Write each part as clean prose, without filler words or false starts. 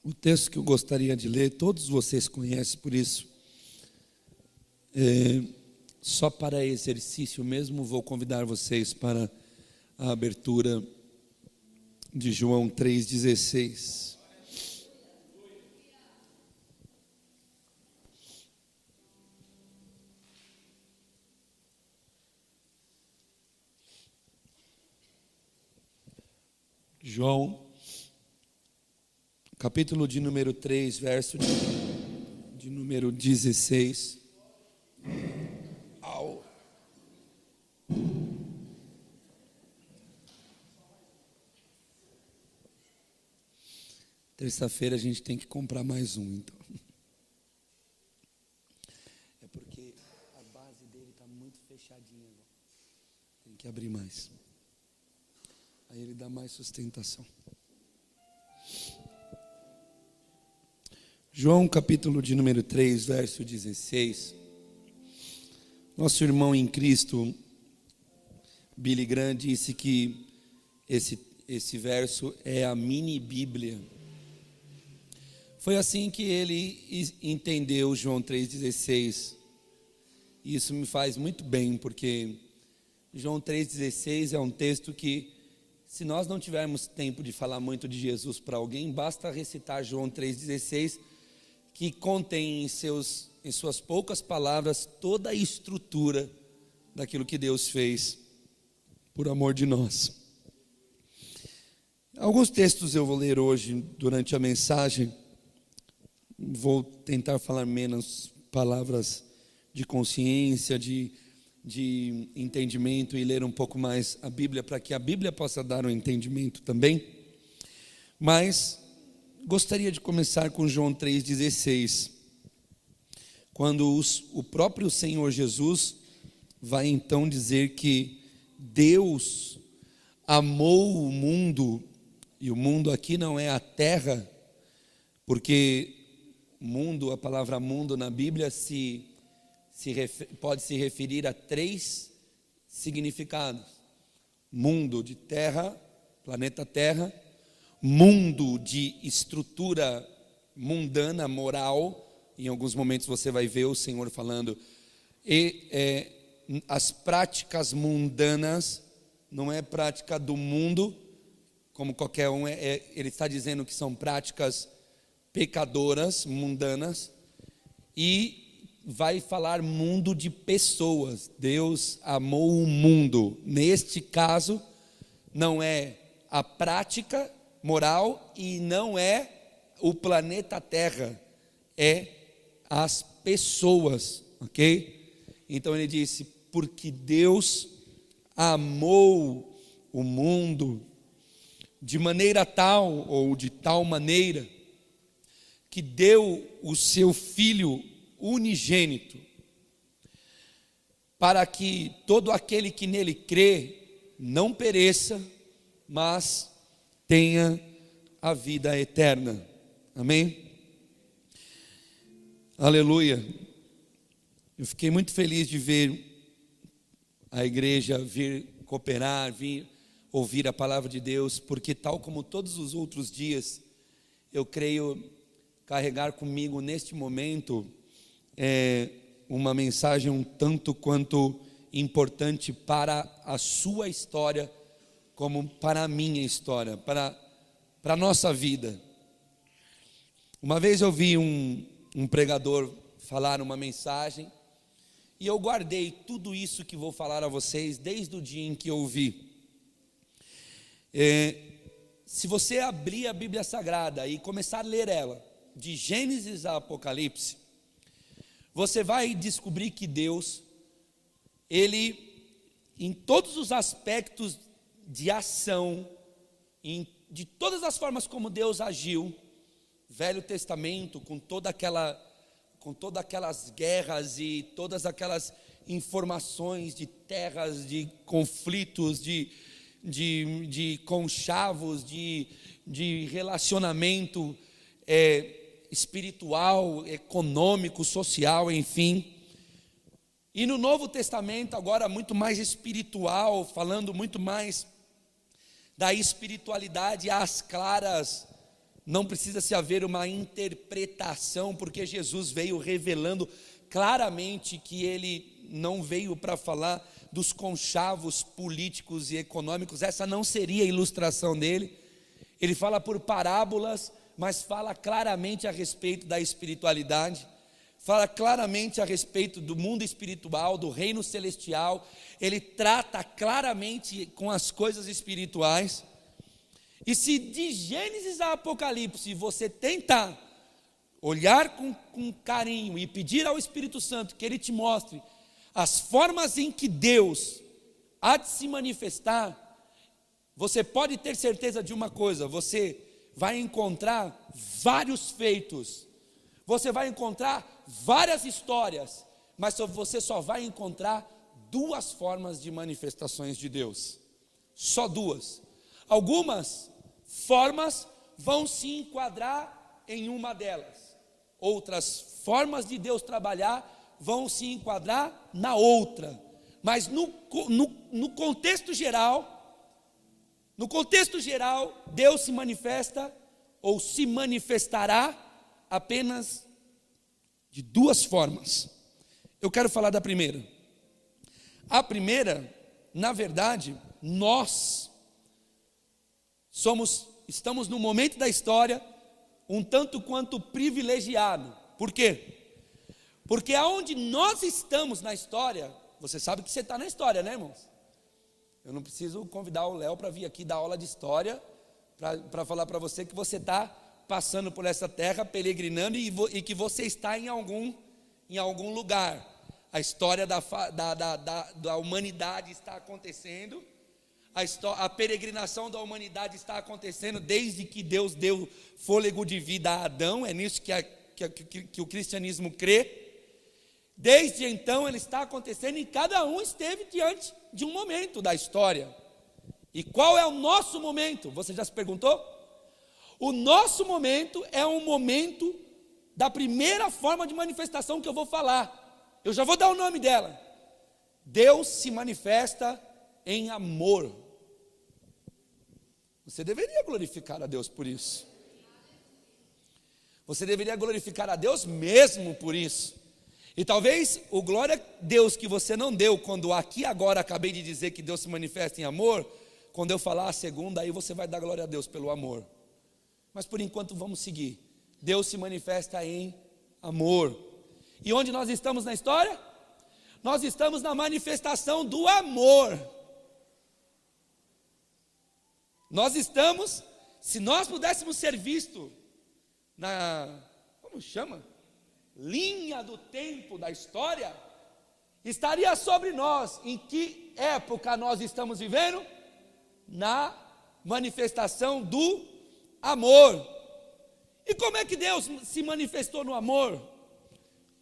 O texto que eu gostaria de ler, todos vocês conhecem, por isso, só para exercício mesmo, vou convidar vocês para a abertura de João 3,16. João, capítulo de número 3, verso de número 16. Terça-feira a gente tem que comprar mais um, então. É porque a base dele está muito fechadinha. Tem que abrir mais. Aí ele dá mais sustentação. João, capítulo de número 3, verso 16. Nosso irmão em Cristo, Billy Graham, disse que esse verso é a mini Bíblia. Foi assim que ele entendeu João 3,16. E isso me faz muito bem, porque João 3,16 é um texto que, se nós não tivermos tempo de falar muito de Jesus para alguém, basta recitar João 3,16, que contém em suas poucas palavras toda a estrutura daquilo que Deus fez por amor de nós. Alguns textos eu vou ler hoje durante a mensagem. Vou tentar falar menos palavras de consciência, de entendimento, e ler um pouco mais a Bíblia, para que a Bíblia possa dar um entendimento também. Mas gostaria de começar com João 3,16, quando o próprio Senhor Jesus vai então dizer que Deus amou o mundo, e o mundo aqui não é a terra, porque mundo, a palavra mundo na Bíblia pode se referir a 3 significados: mundo de terra, planeta Terra; mundo de estrutura mundana, moral. Em alguns momentos você vai ver o Senhor falando, as práticas mundanas, não é prática do mundo, como qualquer um, ele está dizendo que são práticas pecadoras, mundanas. E vai falar mundo de pessoas. Deus amou o mundo. Neste caso, não é a prática moral e não é o planeta Terra, é as pessoas, ok? Então ele disse, porque Deus amou o mundo de maneira tal, ou de tal maneira, que deu o seu Filho unigênito, para que todo aquele que nele crê não pereça, mas tenha a vida eterna. Amém? Aleluia. Eu fiquei muito feliz de ver a igreja vir cooperar, vir ouvir a palavra de Deus, porque tal como todos os outros dias, eu creio carregar comigo neste momento uma mensagem um tanto quanto importante para a sua história, como para a minha história, para a nossa vida. Uma vez eu vi um pregador falar uma mensagem, e eu guardei tudo isso que vou falar a vocês desde o dia em que eu ouvi. Se você abrir a Bíblia Sagrada e começar a ler ela, de Gênesis a Apocalipse, você vai descobrir que Deus, Ele, em todos os aspectos de ação, de todas as formas como Deus agiu, Velho Testamento, com todas aquelas guerras e todas aquelas informações de terras, de conflitos, de conchavos, de relacionamento espiritual, econômico, social, enfim. E no Novo Testamento, agora muito mais espiritual, falando muito mais da espiritualidade às claras, não precisa se haver uma interpretação, porque Jesus veio revelando claramente que ele não veio para falar dos conchavos políticos e econômicos. Essa não seria a ilustração dele. Ele fala por parábolas, mas fala claramente a respeito da espiritualidade, fala claramente a respeito do mundo espiritual, do reino celestial. Ele trata claramente com as coisas espirituais. E se de Gênesis a Apocalipse você tentar olhar com carinho e pedir ao Espírito Santo que ele te mostre as formas em que Deus há de se manifestar, você pode ter certeza de uma coisa: você vai encontrar vários feitos, você vai encontrar várias histórias, mas você só vai encontrar duas formas de manifestações de Deus, só duas. Algumas formas vão se enquadrar em uma delas, outras formas de Deus trabalhar vão se enquadrar na outra, mas no contexto geral, Deus se manifesta ou se manifestará apenas de duas formas. Eu quero falar da primeira. A primeira, na verdade, nós estamos num momento da história um tanto quanto privilegiado. Por quê? Porque aonde nós estamos na história, você sabe que você está na história, né, irmãos? Eu não preciso convidar o Léo para vir aqui dar aula de história, para falar para você que você está passando por essa terra, peregrinando, e que você está em algum lugar. A história da humanidade está acontecendo, a peregrinação da humanidade está acontecendo desde que Deus deu fôlego de vida a Adão. É nisso que o cristianismo crê. Desde então ele está acontecendo, e cada um esteve diante de um momento da história. E qual é o nosso momento? Você já se perguntou? O nosso momento é um momento da primeira forma de manifestação que eu vou falar. Eu já vou dar o nome dela. Deus se manifesta em amor. Você deveria glorificar a Deus por isso. Você deveria glorificar a Deus mesmo por isso. E talvez o glória a Deus que você não deu, quando aqui agora acabei de dizer que Deus se manifesta em amor, quando eu falar a segunda, aí você vai dar glória a Deus pelo amor. Mas por enquanto vamos seguir. Deus se manifesta em amor. E onde nós estamos na história? Nós estamos na manifestação do amor. Nós estamos, se nós pudéssemos ser vistos como chama? Linha do tempo da história, estaria sobre nós. Em que época nós estamos vivendo? Na manifestação do amor. E como é que Deus se manifestou no amor?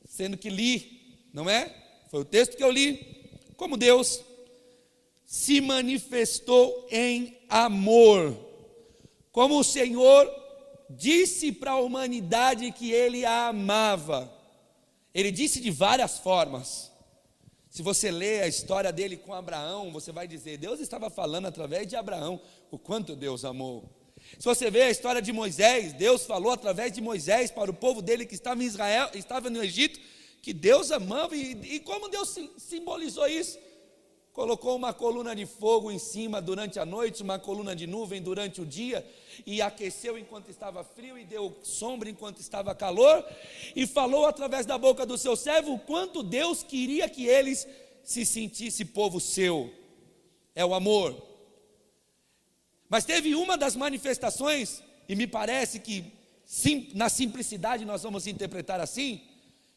Sendo que li, não é? Foi o texto que eu li. Como Deus se manifestou em amor. Como o Senhor disse para a humanidade que Ele a amava. Ele disse de várias formas. Se você ler a história dele com Abraão, você vai dizer: Deus estava falando através de Abraão o quanto Deus amou. Se você ver a história de Moisés, Deus falou através de Moisés para o povo dele que estava em Israel, estava no Egito, que Deus amava. E como Deus simbolizou isso? Colocou uma coluna de fogo em cima durante a noite, uma coluna de nuvem durante o dia, e aqueceu enquanto estava frio, e deu sombra enquanto estava calor, e falou através da boca do seu servo o quanto Deus queria que eles se sentissem povo seu. É o amor. Mas teve uma das manifestações, e me parece que na simplicidade nós vamos interpretar assim,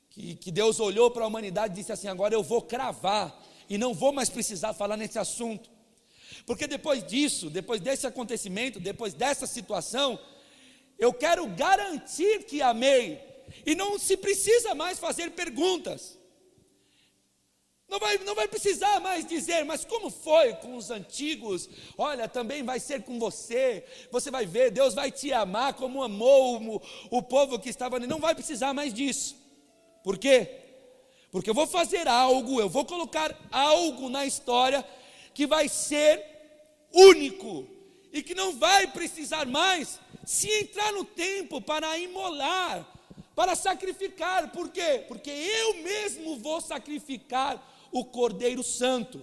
que Deus olhou para a humanidade e disse assim: agora eu vou cravar, e não vou mais precisar falar nesse assunto, porque depois disso, depois desse acontecimento, depois dessa situação, eu quero garantir que amei, e não se precisa mais fazer perguntas, não vai precisar mais dizer: mas como foi com os antigos? Olha, também vai ser com você, você vai ver, Deus vai te amar como amou o povo que estava ali. Não vai precisar mais disso. Por quê? Porque eu vou fazer algo, eu vou colocar algo na história que vai ser único, e que não vai precisar mais se entrar no templo para imolar, para sacrificar. Por quê? Porque eu mesmo vou sacrificar o Cordeiro Santo.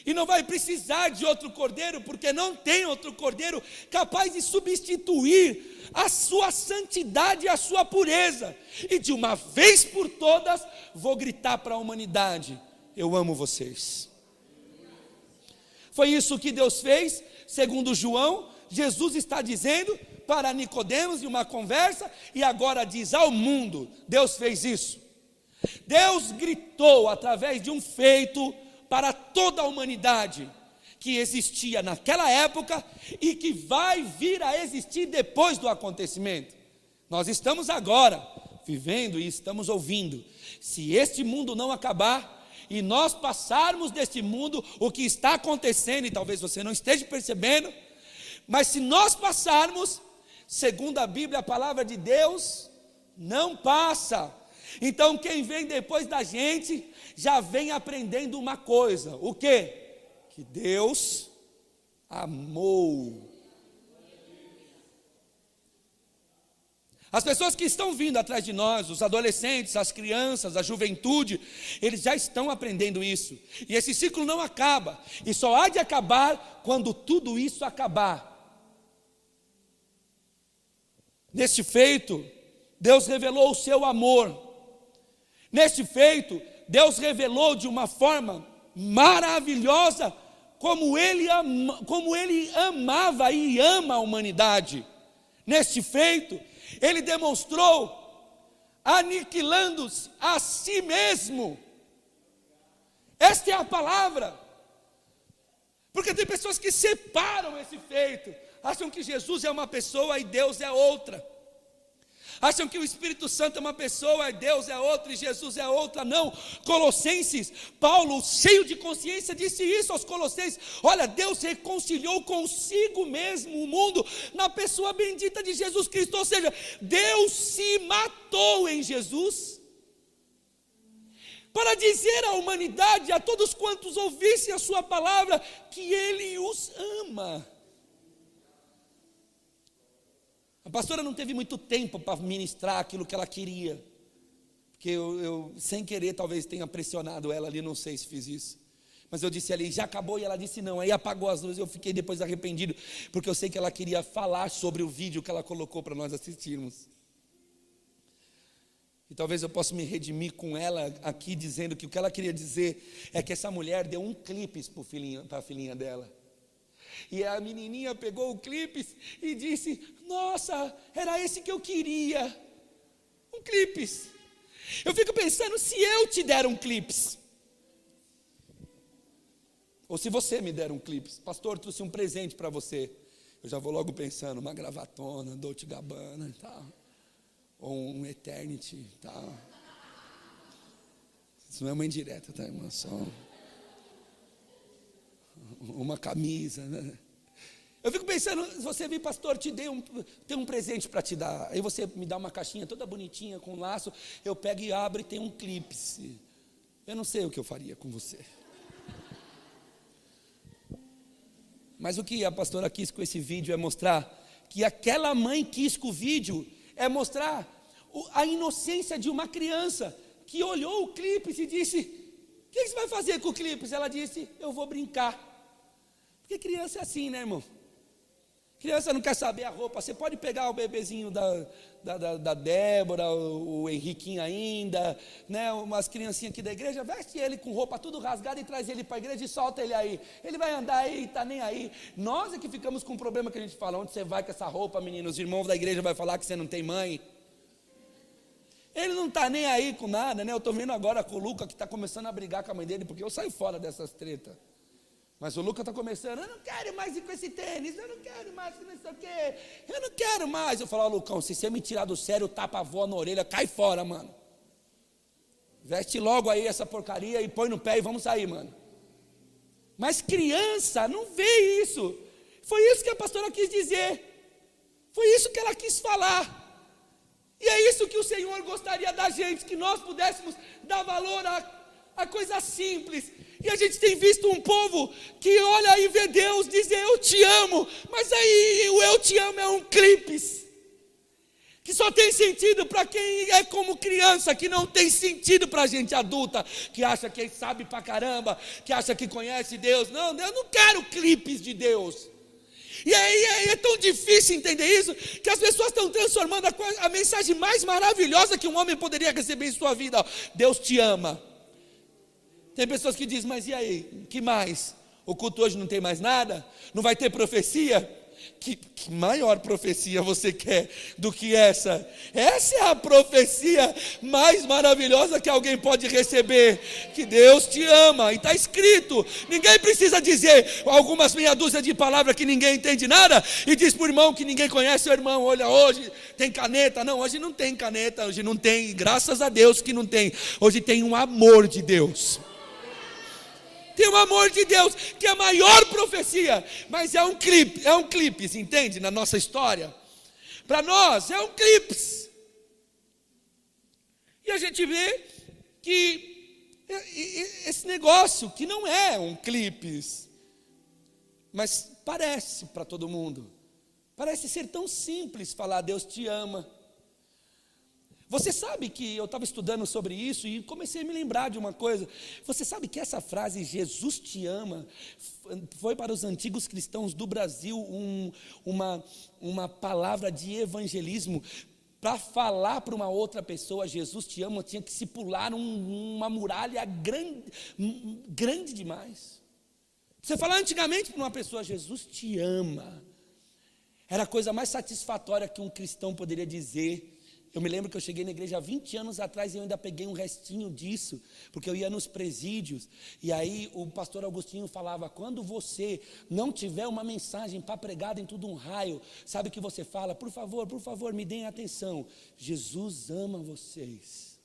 E não vai precisar de outro cordeiro, porque não tem outro cordeiro capaz de substituir a sua santidade e a sua pureza. E de uma vez por todas, vou gritar para a humanidade: eu amo vocês. Foi isso que Deus fez, segundo João. Jesus está dizendo para Nicodemos em uma conversa, e agora diz ao mundo: Deus fez isso. Deus gritou através de um feito para toda a humanidade, que existia naquela época e que vai vir a existir depois do acontecimento. Nós estamos agora vivendo e estamos ouvindo. Se este mundo não acabar e nós passarmos deste mundo, o que está acontecendo, e talvez você não esteja percebendo, mas se nós passarmos, segundo a Bíblia, a palavra de Deus não passa. Então quem vem depois da gente já vem aprendendo uma coisa: o quê? Que Deus amou. As pessoas que estão vindo atrás de nós, os adolescentes, as crianças, a juventude, eles já estão aprendendo isso. E esse ciclo não acaba, e só há de acabar quando tudo isso acabar. Neste feito, Deus revelou o seu amor. Neste feito, Deus revelou de uma forma maravilhosa como Ele amava e ama a humanidade. Neste feito, Ele demonstrou aniquilando-se a si mesmo. Esta é a palavra. Porque tem pessoas que separam esse feito, acham que Jesus é uma pessoa e Deus é outra. Acham que o Espírito Santo é uma pessoa e Deus é outra e Jesus é outra. Não. Colossenses, Paulo, cheio de consciência, disse isso aos Colossenses: olha, Deus reconciliou consigo mesmo o mundo na pessoa bendita de Jesus Cristo. Ou seja, Deus se matou em Jesus para dizer à humanidade, a todos quantos ouvissem a sua palavra, que Ele os ama. A pastora não teve muito tempo para ministrar aquilo que ela queria, porque eu sem querer talvez tenha pressionado ela ali, não sei se fiz isso, mas eu disse ali: já acabou? E ela disse não. Aí apagou as luzes, eu fiquei depois arrependido, porque eu sei que ela queria falar sobre o vídeo que ela colocou para nós assistirmos. E talvez eu possa me redimir com ela aqui, dizendo que o que ela queria dizer é que essa mulher deu um clipe para a filhinha dela. E a menininha pegou o clipe e disse: nossa, era esse que eu queria. Um clipe. Eu fico pensando, se eu te der um clipe, ou se você me der um clipe: pastor, trouxe um presente para você. Eu já vou logo pensando, uma gravatona, Dolce & Gabbana e tal, ou um Eternity e tal. Isso não é uma indireta, tá, irmão? Só uma camisa, né? Eu fico pensando, se você vir, pastor, tem um presente para te dar. Aí você me dá uma caixinha toda bonitinha, com um laço, eu pego e abro e tem um clipe. Eu não sei o que eu faria com você. Mas o que a pastora quis com esse vídeo é mostrar que aquela mãe quis com o vídeo é mostrar a inocência de uma criança que olhou o clipe e disse: o que você vai fazer com o clipe? Ela disse: eu vou brincar. Porque criança é assim, né, irmão? Criança não quer saber a roupa. Você pode pegar o bebezinho da Débora, o Henriquinho ainda, né, umas criancinhas aqui da igreja, veste ele com roupa tudo rasgada e traz ele para a igreja e solta ele aí. Ele vai andar aí, está nem aí. Nós é que ficamos com um problema que a gente fala: onde você vai com essa roupa, menino? Os irmãos da igreja vão falar que você não tem mãe. Ele não está nem aí com nada, né? Eu estou vendo agora com o Luca, que está começando a brigar com a mãe dele, porque eu saio fora dessas tretas. Mas o Luca está começando: eu não quero mais ir com esse tênis, eu não quero mais com isso aqui, eu não quero mais. Eu falo: ó, Lucão, se você me tirar do sério, tapa a avó na orelha, cai fora, mano. Veste logo aí essa porcaria e põe no pé e vamos sair, mano. Mas criança não vê isso. Foi isso que a pastora quis dizer. Foi isso que ela quis falar. E é isso que o Senhor gostaria da gente, que nós pudéssemos dar valor a coisa simples. E a gente tem visto um povo que olha e vê Deus dizer eu te amo, mas aí o eu te amo é um clipes, que só tem sentido para quem é como criança, que não tem sentido para a gente adulta, que acha que sabe pra caramba, que acha que conhece Deus. Não, eu não quero clipes de Deus. E aí é tão difícil entender isso, que as pessoas estão transformando a mensagem mais maravilhosa que um homem poderia receber em sua vida. Ó, Deus te ama. Tem pessoas que dizem, mas e aí, que mais? O culto hoje não tem mais nada? Não vai ter profecia? Que maior profecia você quer do que essa? Essa é a profecia mais maravilhosa que alguém pode receber, que Deus te ama, e está escrito. Ninguém precisa dizer algumas meia dúzia de palavras que ninguém entende nada, e diz para o irmão que ninguém conhece o irmão, olha, hoje tem caneta. Não, hoje não tem caneta, hoje não tem, graças a Deus que não tem. Hoje tem um amor de Deus. Tem o amor de Deus, que é a maior profecia, mas é um clipe, entende? Na nossa história, para nós é um clipe. E a gente vê que esse negócio, que não é um clipe, mas parece para todo mundo, parece ser tão simples falar Deus te ama. Você sabe que eu estava estudando sobre isso e comecei a me lembrar de uma coisa. Você sabe que essa frase, Jesus te ama, foi para os antigos cristãos do Brasil uma palavra de evangelismo. Para falar para uma outra pessoa, Jesus te ama, tinha que se pular uma muralha grande demais. Você falar antigamente para uma pessoa, Jesus te ama, era a coisa mais satisfatória que um cristão poderia dizer. Eu me lembro que eu cheguei na igreja há 20 anos atrás e eu ainda peguei um restinho disso, porque eu ia nos presídios, e aí o pastor Augustinho falava, quando você não tiver uma mensagem para pregar dentro de um raio, sabe o que você fala? Por favor, me deem atenção, Jesus ama vocês.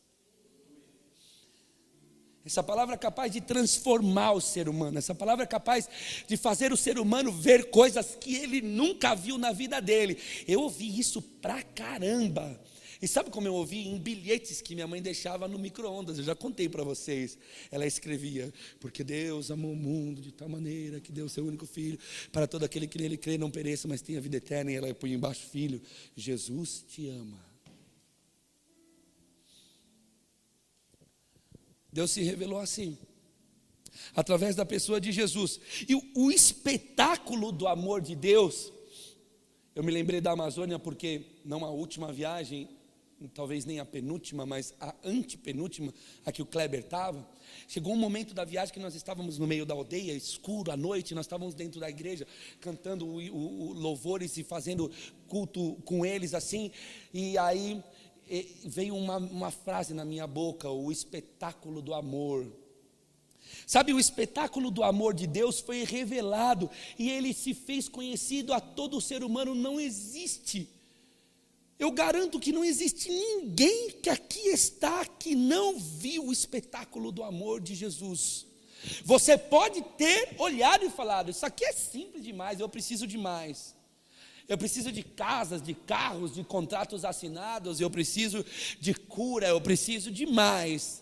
Essa palavra é capaz de transformar o ser humano, essa palavra é capaz de fazer o ser humano ver coisas que ele nunca viu na vida dele. Eu ouvi isso pra caramba. E sabe como eu ouvi? Em bilhetes que minha mãe deixava no micro-ondas. Eu já contei para vocês. Ela escrevia, porque Deus amou o mundo de tal maneira que deu o seu único filho, para todo aquele que nele crê não pereça, mas tenha vida eterna. E ela põe embaixo, filho, Jesus te ama. Deus se revelou assim, através da pessoa de Jesus. E o espetáculo do amor de Deus, eu me lembrei da Amazônia porque, não a última viagem, talvez nem a penúltima, mas a antepenúltima, a que o Kleber estava, chegou um momento da viagem que nós estávamos no meio da aldeia, escuro, à noite, nós estávamos dentro da igreja, cantando louvores e fazendo culto com eles assim, e aí veio uma frase na minha boca, o espetáculo do amor. Sabe, o espetáculo do amor de Deus foi revelado e ele se fez conhecido a todo ser humano. Não existe, eu garanto que não existe ninguém que aqui está que não viu o espetáculo do amor de Jesus. Você pode ter olhado e falado, isso aqui é simples demais, eu preciso de mais. Eu preciso de casas, de carros, de contratos assinados, eu preciso de cura, eu preciso de mais.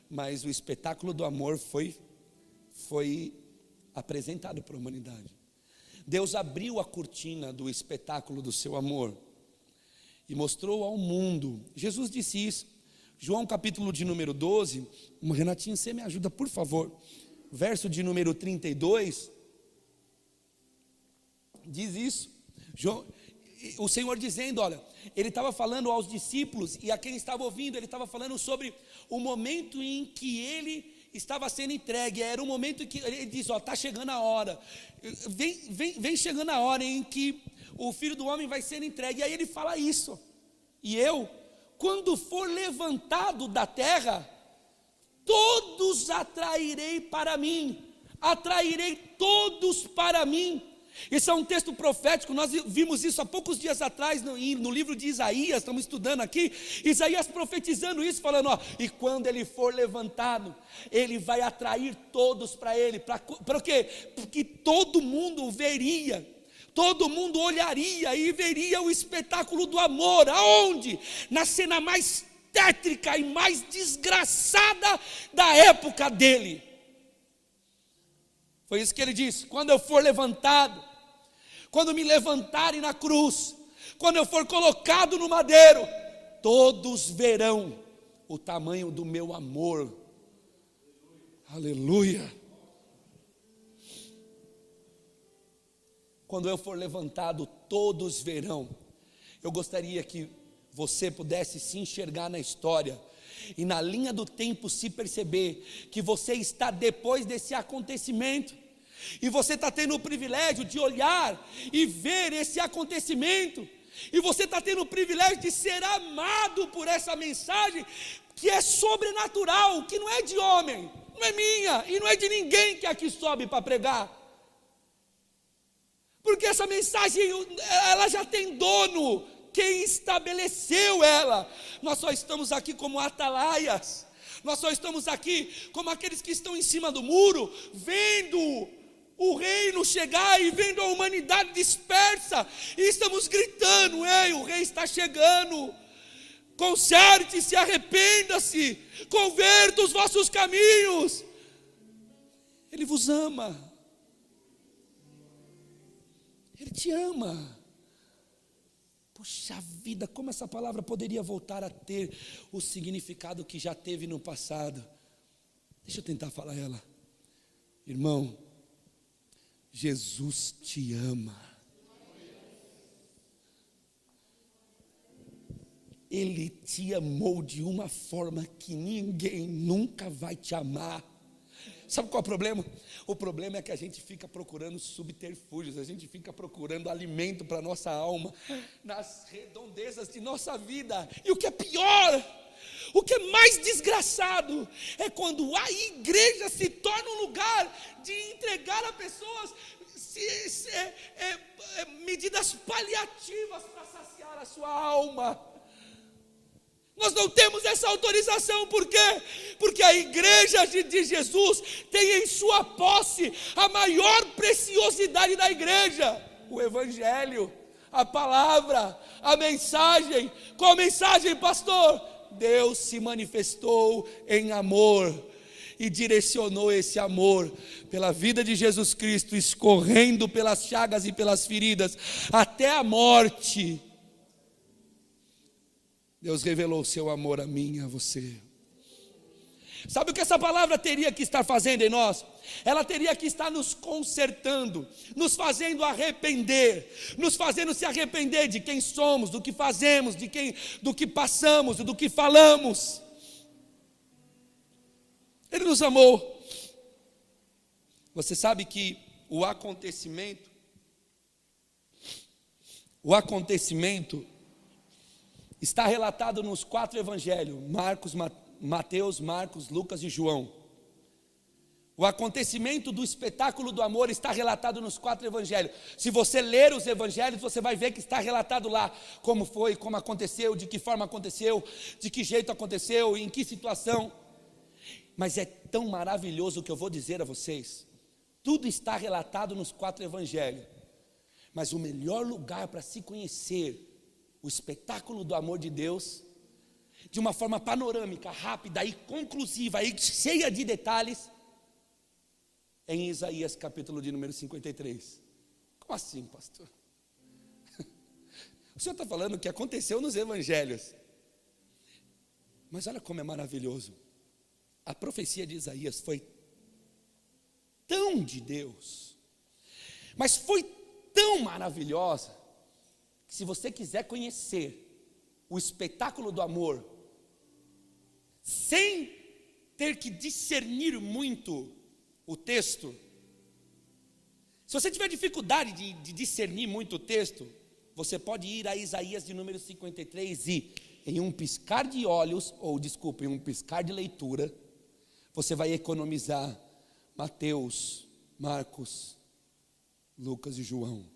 Mas o espetáculo do amor foi apresentado para a humanidade. Deus abriu a cortina do espetáculo do seu amor e mostrou ao mundo. Jesus disse isso, João capítulo de número 12, Renatinho, você me ajuda por favor, verso de número 32, diz isso. O Senhor dizendo, olha, ele estava falando aos discípulos e a quem estava ouvindo, ele estava falando sobre o momento em que ele estava sendo entregue. Era um momento em que ele diz, ó, está chegando a hora, vem chegando a hora em que o Filho do Homem vai ser entregue. E aí ele fala isso, e eu, quando for levantado da terra, todos atrairei para mim, atrairei todos para mim. Esse é um texto profético, nós vimos isso há poucos dias atrás no livro de Isaías, estamos estudando aqui, Isaías profetizando isso, falando, ó, e quando ele for levantado, ele vai atrair todos para ele, para o quê? Porque todo mundo veria, todo mundo olharia e veria o espetáculo do amor. Aonde? Na cena mais tétrica e mais desgraçada da época dele. Foi isso que ele disse: quando eu for levantado, quando me levantarem na cruz, quando eu for colocado no madeiro, todos verão o tamanho do meu amor. Aleluia. Quando eu for levantado, todos verão. Eu gostaria que você pudesse se enxergar na história e na linha do tempo se perceber que você está depois desse acontecimento, e você está tendo o privilégio de olhar e ver esse acontecimento, e você está tendo o privilégio de ser amado por essa mensagem que é sobrenatural, que não é de homem, não é minha e não é de ninguém que aqui sobe para pregar. Porque essa mensagem, ela já tem dono, quem estabeleceu ela. Nós só estamos aqui como atalaias, nós só estamos aqui como aqueles que estão em cima do muro, vendo o reino chegar e vendo a humanidade dispersa, e estamos gritando: ei, o rei está chegando, conserte-se, arrependa-se, converta os vossos caminhos, ele vos ama. Ele te ama. Poxa vida, como essa palavra poderia voltar a ter o significado que já teve no passado? Deixa eu tentar falar ela. Irmão, Jesus te ama. Ele te amou de uma forma que ninguém nunca vai te amar. Sabe qual é o problema? O problema é que a gente fica procurando subterfúgios, a gente fica procurando alimento para a nossa alma, nas redondezas de nossa vida. E o que é pior, o que é mais desgraçado, é quando a igreja se torna um lugar de entregar a pessoas medidas paliativas para saciar a sua alma. Nós não temos essa autorização. Por quê? Porque a igreja de Jesus tem em sua posse a maior preciosidade da igreja: o evangelho, a palavra, a mensagem. Qual mensagem, pastor? Deus se manifestou em amor e direcionou esse amor pela vida de Jesus Cristo, escorrendo pelas chagas e pelas feridas até a morte. Deus revelou o seu amor a mim e a você. Sabe o que essa palavra teria que estar fazendo em nós? Ela teria que estar nos consertando, nos fazendo arrepender, nos fazendo se arrepender de quem somos, do que fazemos, do que passamos, do que falamos. Ele nos amou. Você sabe que o acontecimento está relatado nos 4 evangelhos: Mateus, Marcos, Lucas e João. O acontecimento do espetáculo do amor está relatado nos 4 evangelhos. Se você ler os evangelhos, você vai ver que está relatado lá como foi, como aconteceu, de que forma aconteceu, de que jeito aconteceu, em que situação. Mas é tão maravilhoso o que eu vou dizer a vocês. Tudo está relatado nos 4 evangelhos. Mas o melhor lugar para se conhecer o espetáculo do amor de Deus, de uma forma panorâmica, rápida e conclusiva e cheia de detalhes, é em Isaías capítulo de número 53. Como assim, pastor? O senhor está falando o que aconteceu nos evangelhos, mas olha como é maravilhoso. A profecia de Isaías foi tão de Deus, mas foi tão maravilhosa, que se você quiser conhecer o espetáculo do amor, sem ter que discernir muito o texto, se você tiver dificuldade de discernir muito o texto, você pode ir a Isaías de número 53 e, em um piscar de olhos, em um piscar de leitura, você vai economizar Mateus, Marcos, Lucas e João.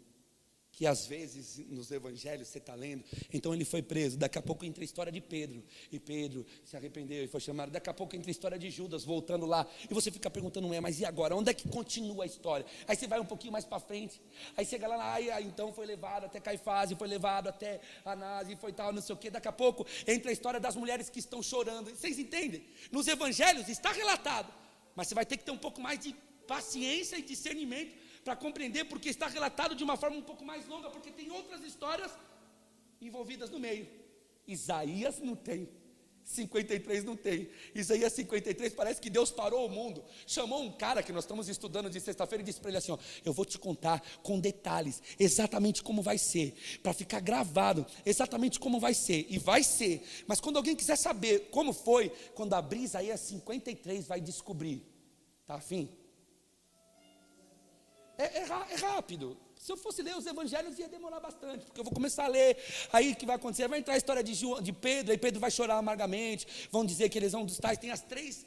Que às vezes nos evangelhos você está lendo, então ele foi preso, daqui a pouco entra a história de Pedro, e Pedro se arrependeu e foi chamado, daqui a pouco entra a história de Judas voltando lá, e você fica perguntando, mas e agora? Onde é que continua a história? Aí você vai um pouquinho mais para frente, aí chega lá, aí então foi levado até Caifás, e foi levado até Anás, e foi tal, não sei o que, daqui a pouco entra a história das mulheres que estão chorando. Vocês entendem? Nos evangelhos está relatado, mas você vai ter que ter um pouco mais de paciência e discernimento para compreender, porque está relatado de uma forma um pouco mais longa, porque tem outras histórias envolvidas no meio. Isaías não tem, 53 não tem. Isaías 53 parece que Deus parou o mundo, chamou um cara que nós estamos estudando de sexta-feira e disse para ele assim, ó, eu vou te contar com detalhes exatamente como vai ser, para ficar gravado exatamente como vai ser, e vai ser. Mas quando alguém quiser saber como foi, quando abrir Isaías 53 vai descobrir. Tá afim? É rápido. Se eu fosse ler os evangelhos ia demorar bastante, porque eu vou começar a ler, aí o que vai acontecer? Vai entrar a história de Pedro, aí Pedro vai chorar amargamente, vão dizer que eles são dos tais, tem as três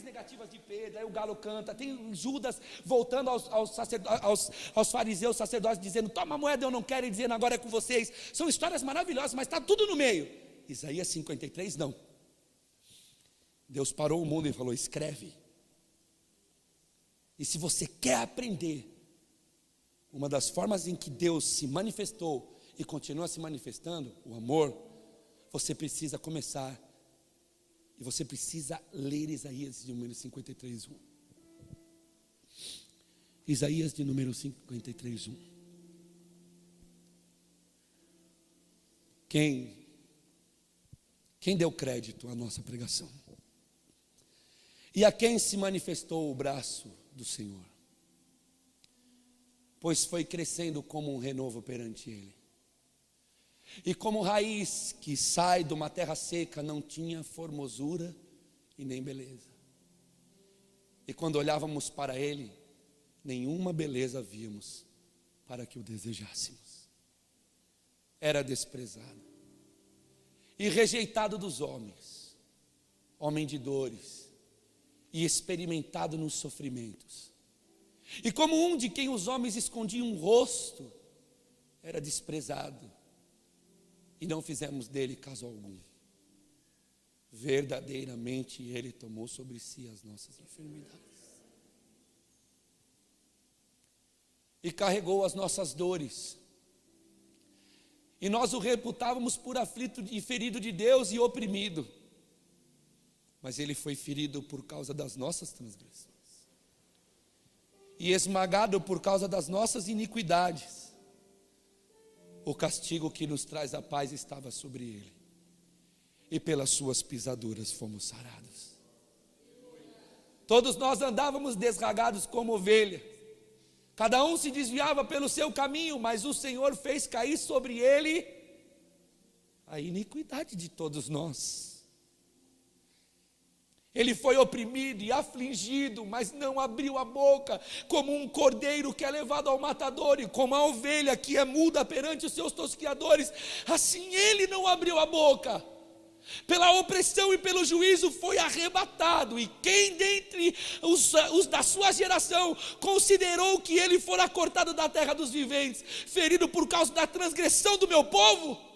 negativas de Pedro, aí o galo canta, tem Judas voltando aos fariseus, sacerdotes, dizendo, toma a moeda, eu não quero, e dizendo, agora é com vocês. São histórias maravilhosas, mas está tudo no meio. Isaías 53 não. Deus parou o mundo e falou, escreve. E se você quer aprender, uma das formas em que Deus se manifestou e continua se manifestando, o amor, você precisa começar, e você precisa ler Isaías de número 53, 1. Isaías de número 53, 1. Quem deu crédito à nossa pregação? E a quem se manifestou o braço do Senhor? Pois foi crescendo como um renovo perante ele. E como raiz que sai de uma terra seca, não tinha formosura e nem beleza. E quando olhávamos para ele, nenhuma beleza víamos para que o desejássemos. Era desprezado e rejeitado dos homens, homem de dores e experimentado nos sofrimentos. E como um de quem os homens escondiam um rosto, era desprezado, e não fizemos dele caso algum. Verdadeiramente ele tomou sobre si as nossas enfermidades, e carregou as nossas dores, e nós o reputávamos por aflito e ferido de Deus e oprimido, mas ele foi ferido por causa das nossas transgressões, e esmagado por causa das nossas iniquidades. O castigo que nos traz a paz estava sobre ele, e pelas suas pisaduras fomos sarados. Todos nós andávamos desragados como ovelha, cada um se desviava pelo seu caminho, mas o Senhor fez cair sobre ele a iniquidade de todos nós. Ele foi oprimido e afligido, mas não abriu a boca, como um cordeiro que é levado ao matador, e como a ovelha que é muda perante os seus tosquiadores, assim ele não abriu a boca. Pela opressão e pelo juízo foi arrebatado. E quem dentre os da sua geração considerou que ele fora cortado da terra dos viventes, ferido por causa da transgressão do meu povo?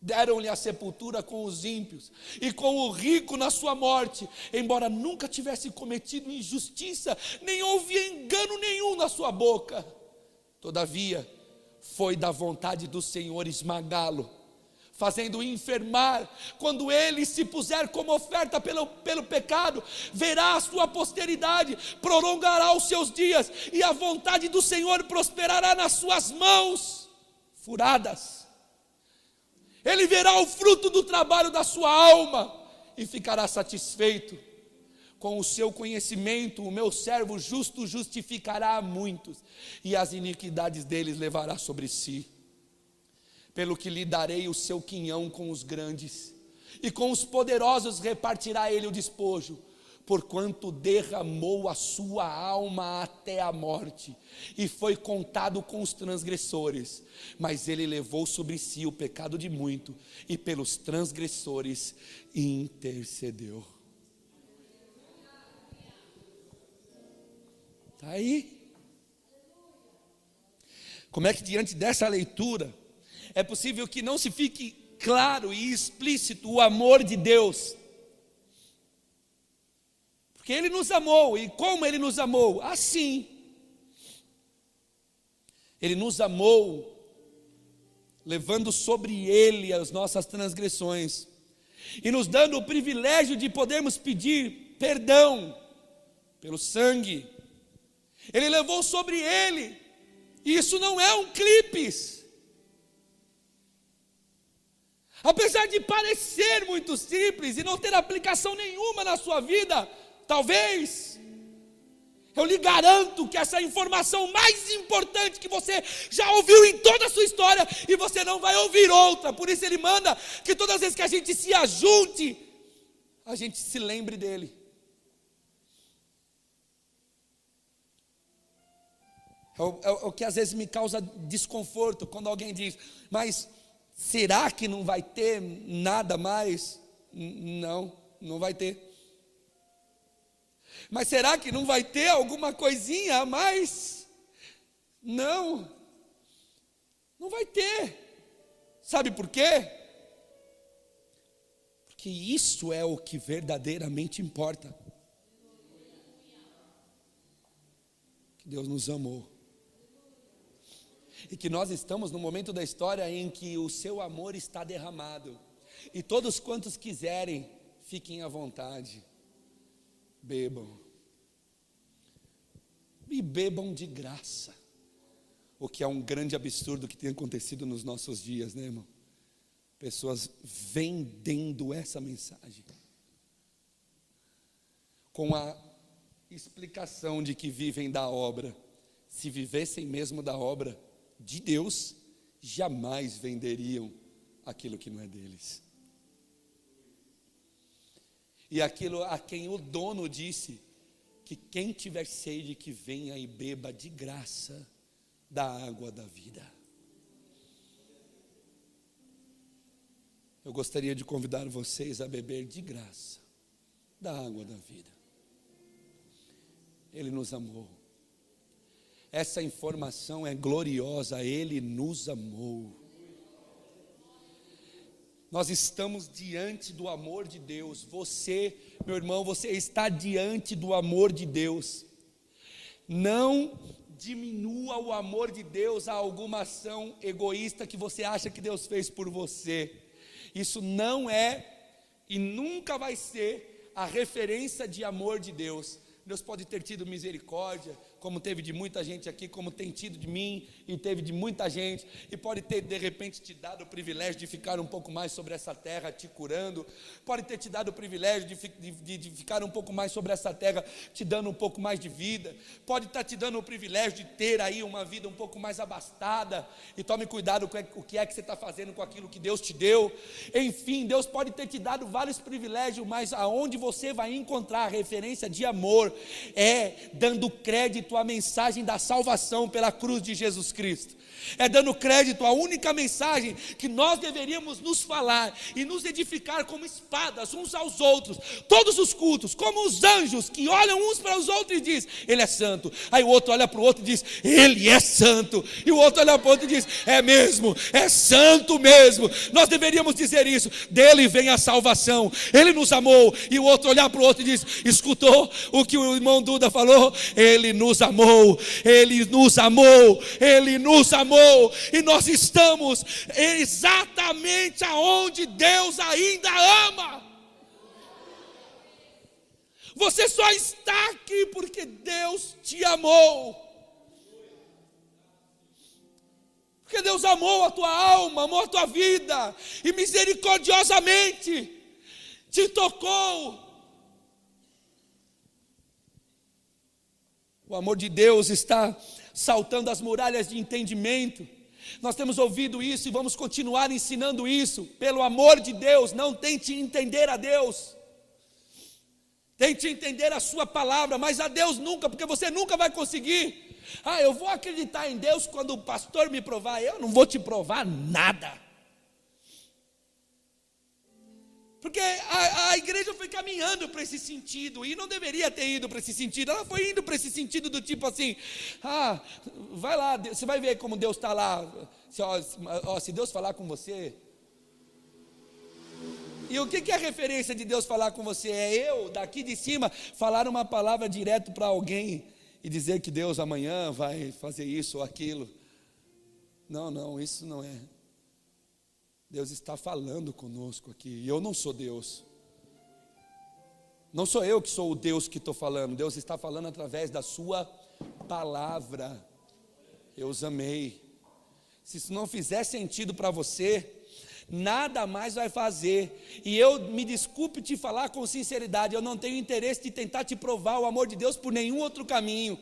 Deram-lhe a sepultura com os ímpios e com o rico na sua morte, embora nunca tivesse cometido injustiça, nem houve engano nenhum na sua boca. Todavia, foi da vontade do Senhor esmagá-lo, fazendo-o enfermar. Quando ele se puser como oferta pelo pecado, verá a sua posteridade, prolongará os seus dias, e a vontade do Senhor prosperará nas suas mãos furadas. Ele verá o fruto do trabalho da sua alma e ficará satisfeito. Com o seu conhecimento, o meu servo justo justificará a muitos, e as iniquidades deles levará sobre si. Pelo que lhe darei o seu quinhão com os grandes, e com os poderosos repartirá ele o despojo, porquanto derramou a sua alma até a morte, e foi contado com os transgressores. Mas ele levou sobre si o pecado de muito, e pelos transgressores intercedeu. Está aí? Como é que diante dessa leitura é possível que não se fique claro e explícito o amor de Deus? Porque Ele nos amou. E como Ele nos amou? Assim. Ele nos amou, levando sobre Ele as nossas transgressões, e nos dando o privilégio de podermos pedir perdão pelo sangue. Ele levou sobre ele. E isso não é um clipes. Apesar de parecer muito simples e não ter aplicação nenhuma na sua vida, talvez, eu lhe garanto que essa informação mais importante que você já ouviu em toda a sua história, e você não vai ouvir outra. Por isso ele manda que todas as vezes que a gente se ajunte, a gente se lembre dele. É o que às vezes me causa desconforto, quando alguém diz, mas será que não vai ter nada mais? Não, não vai ter. Mas será que não vai ter alguma coisinha a mais? Não, não vai ter. Sabe por quê? Porque isso é o que verdadeiramente importa. Que Deus nos amou. E que nós estamos no momento da história em que o seu amor está derramado. E todos quantos quiserem, fiquem à vontade. Bebam. E bebam de graça. O que é um grande absurdo que tem acontecido nos nossos dias, né, irmão? Pessoas vendendo essa mensagem. Com a explicação de que vivem da obra. Se vivessem mesmo da obra de Deus, jamais venderiam aquilo que não é deles. E aquilo a quem o dono disse, que quem tiver sede que venha e beba de graça da água da vida. Eu gostaria de convidar vocês a beber de graça da água da vida. Ele nos amou. Essa informação é gloriosa, Ele nos amou. Nós estamos diante do amor de Deus. Você, meu irmão, você está diante do amor de Deus. Não diminua o amor de Deus a alguma ação egoísta que você acha que Deus fez por você. Isso não é e nunca vai ser a referência de amor de Deus. Deus pode ter tido misericórdia, como teve de muita gente aqui, como tem tido de mim e teve de muita gente, e pode ter de repente te dado o privilégio de ficar um pouco mais sobre essa terra te curando, pode ter te dado o privilégio de ficar um pouco mais sobre essa terra te dando um pouco mais de vida, pode estar te dando o privilégio de ter aí uma vida um pouco mais abastada, e tome cuidado com o que é que você está fazendo com aquilo que Deus te deu. Enfim, Deus pode ter te dado vários privilégios, mas aonde você vai encontrar a referência de amor é dando crédito à mensagem da salvação pela cruz de Jesus Cristo. É dando crédito à única mensagem que nós deveríamos nos falar e nos edificar como espadas uns aos outros, todos os cultos, como os anjos que olham uns para os outros e diz, Ele é santo. Aí o outro olha para o outro e diz, Ele é santo. E o outro olha para o outro e diz, é mesmo, é santo mesmo. Nós deveríamos dizer isso, dele vem a salvação, Ele nos amou. E o outro olhar para o outro e diz, escutou o que o irmão Duda falou? Ele nos amou, Ele nos amou, Ele nos amou. E nós estamos exatamente aonde Deus ainda ama. Você só está aqui porque Deus te amou. Porque Deus amou a tua alma, amou a tua vida e misericordiosamente te tocou. O amor de Deus está saltando as muralhas de entendimento. Nós temos ouvido isso e vamos continuar ensinando isso. Pelo amor de Deus, não tente entender a Deus. Tente entender a sua palavra, mas a Deus nunca, porque você nunca vai conseguir. Eu vou acreditar em Deus quando o pastor me provar. Eu não vou te provar nada. Porque a igreja foi caminhando para esse sentido, e não deveria ter ido para esse sentido, ela foi indo para esse sentido do tipo assim, vai lá, você vai ver como Deus está lá, se Deus falar com você. E o que é a referência de Deus falar com você? É eu, daqui de cima, falar uma palavra direto para alguém, e dizer que Deus amanhã vai fazer isso ou aquilo. Não, isso não é. Deus está falando conosco aqui, e eu não sou Deus. Não sou eu que sou o Deus que estou falando, Deus está falando através da sua palavra. Eu os amei. Se isso não fizer sentido para você, nada mais vai fazer. E eu me desculpe te falar com sinceridade, eu não tenho interesse de tentar te provar o amor de Deus por nenhum outro caminho.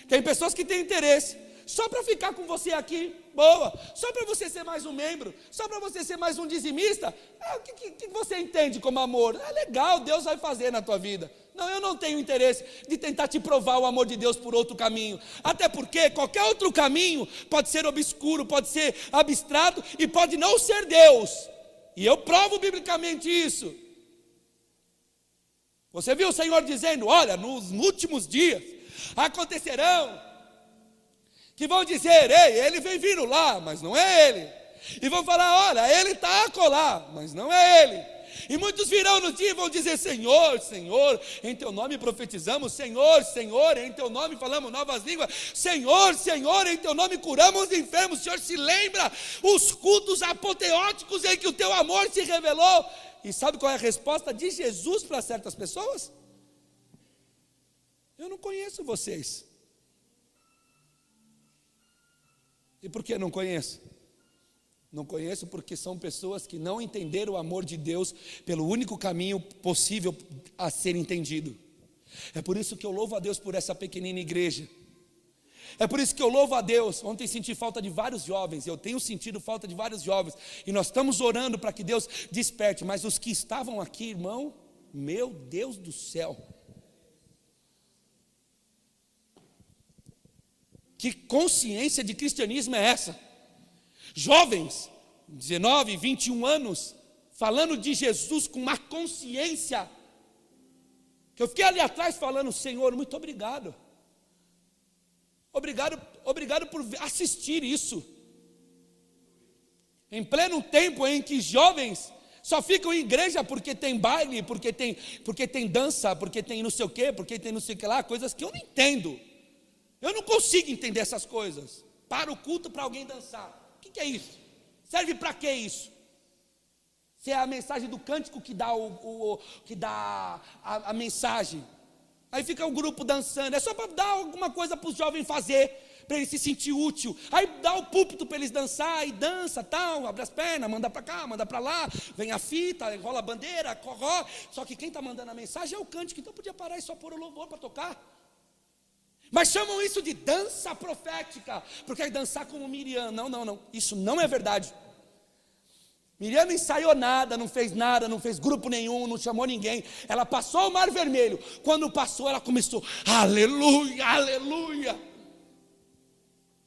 Tem pessoas que têm interesse só para ficar com você aqui, boa, só para você ser mais um membro, só para você ser mais um dizimista. O que você entende como amor? Legal, Deus vai fazer na tua vida. Não, eu não tenho interesse de tentar te provar o amor de Deus por outro caminho, até porque qualquer outro caminho pode ser obscuro, pode ser abstrato e pode não ser Deus, e eu provo biblicamente isso. Você viu o Senhor dizendo, olha, nos últimos dias acontecerão que vão dizer, ei, ele vem vindo lá, mas não é ele. E vão falar, olha, ele está acolá, mas não é ele. E muitos virão no dia e vão dizer, Senhor, Senhor, em teu nome profetizamos, Senhor, Senhor, em teu nome falamos novas línguas, Senhor, Senhor, em teu nome curamos os enfermos. O Senhor se lembra os cultos apoteóticos em que o teu amor se revelou. E sabe qual é a resposta de Jesus para certas pessoas? Eu não conheço vocês. E por que não conheço? Não conheço porque são pessoas que não entenderam o amor de Deus pelo único caminho possível a ser entendido. É por isso que eu louvo a Deus por essa pequenina igreja. É por isso que eu louvo a Deus. Ontem senti falta de vários jovens, eu tenho sentido falta de vários jovens, e nós estamos orando para que Deus desperte, mas os que estavam aqui, irmão, meu Deus do céu, que consciência de cristianismo é essa? Jovens, 19, 21 anos, falando de Jesus com uma consciência, que eu fiquei ali atrás falando, Senhor, muito obrigado. Obrigado por assistir isso. Em pleno tempo em que jovens só ficam em igreja porque tem baile, porque tem dança, porque tem não sei o quê, porque tem não sei o que lá, coisas que eu não entendo. Eu não consigo entender essas coisas. Para o culto para alguém dançar. O que é isso? Serve para que isso? Se é a mensagem do cântico que dá, a mensagem. Aí fica o grupo dançando. É só para dar alguma coisa para os jovens fazer, para eles se sentir útil. Aí dá o púlpito para eles dançar, e dança, tal, abre as pernas, manda para cá, manda para lá, vem a fita, enrola a bandeira, corró. Só que quem está mandando a mensagem é o cântico, então podia parar e só pôr o louvor para tocar. Mas chamam isso de dança profética, porque é dançar como Miriam. Não, isso não é verdade. Miriam não ensaiou nada, não fez grupo nenhum, não chamou ninguém. Ela passou o mar vermelho. Quando passou, ela começou, aleluia, aleluia.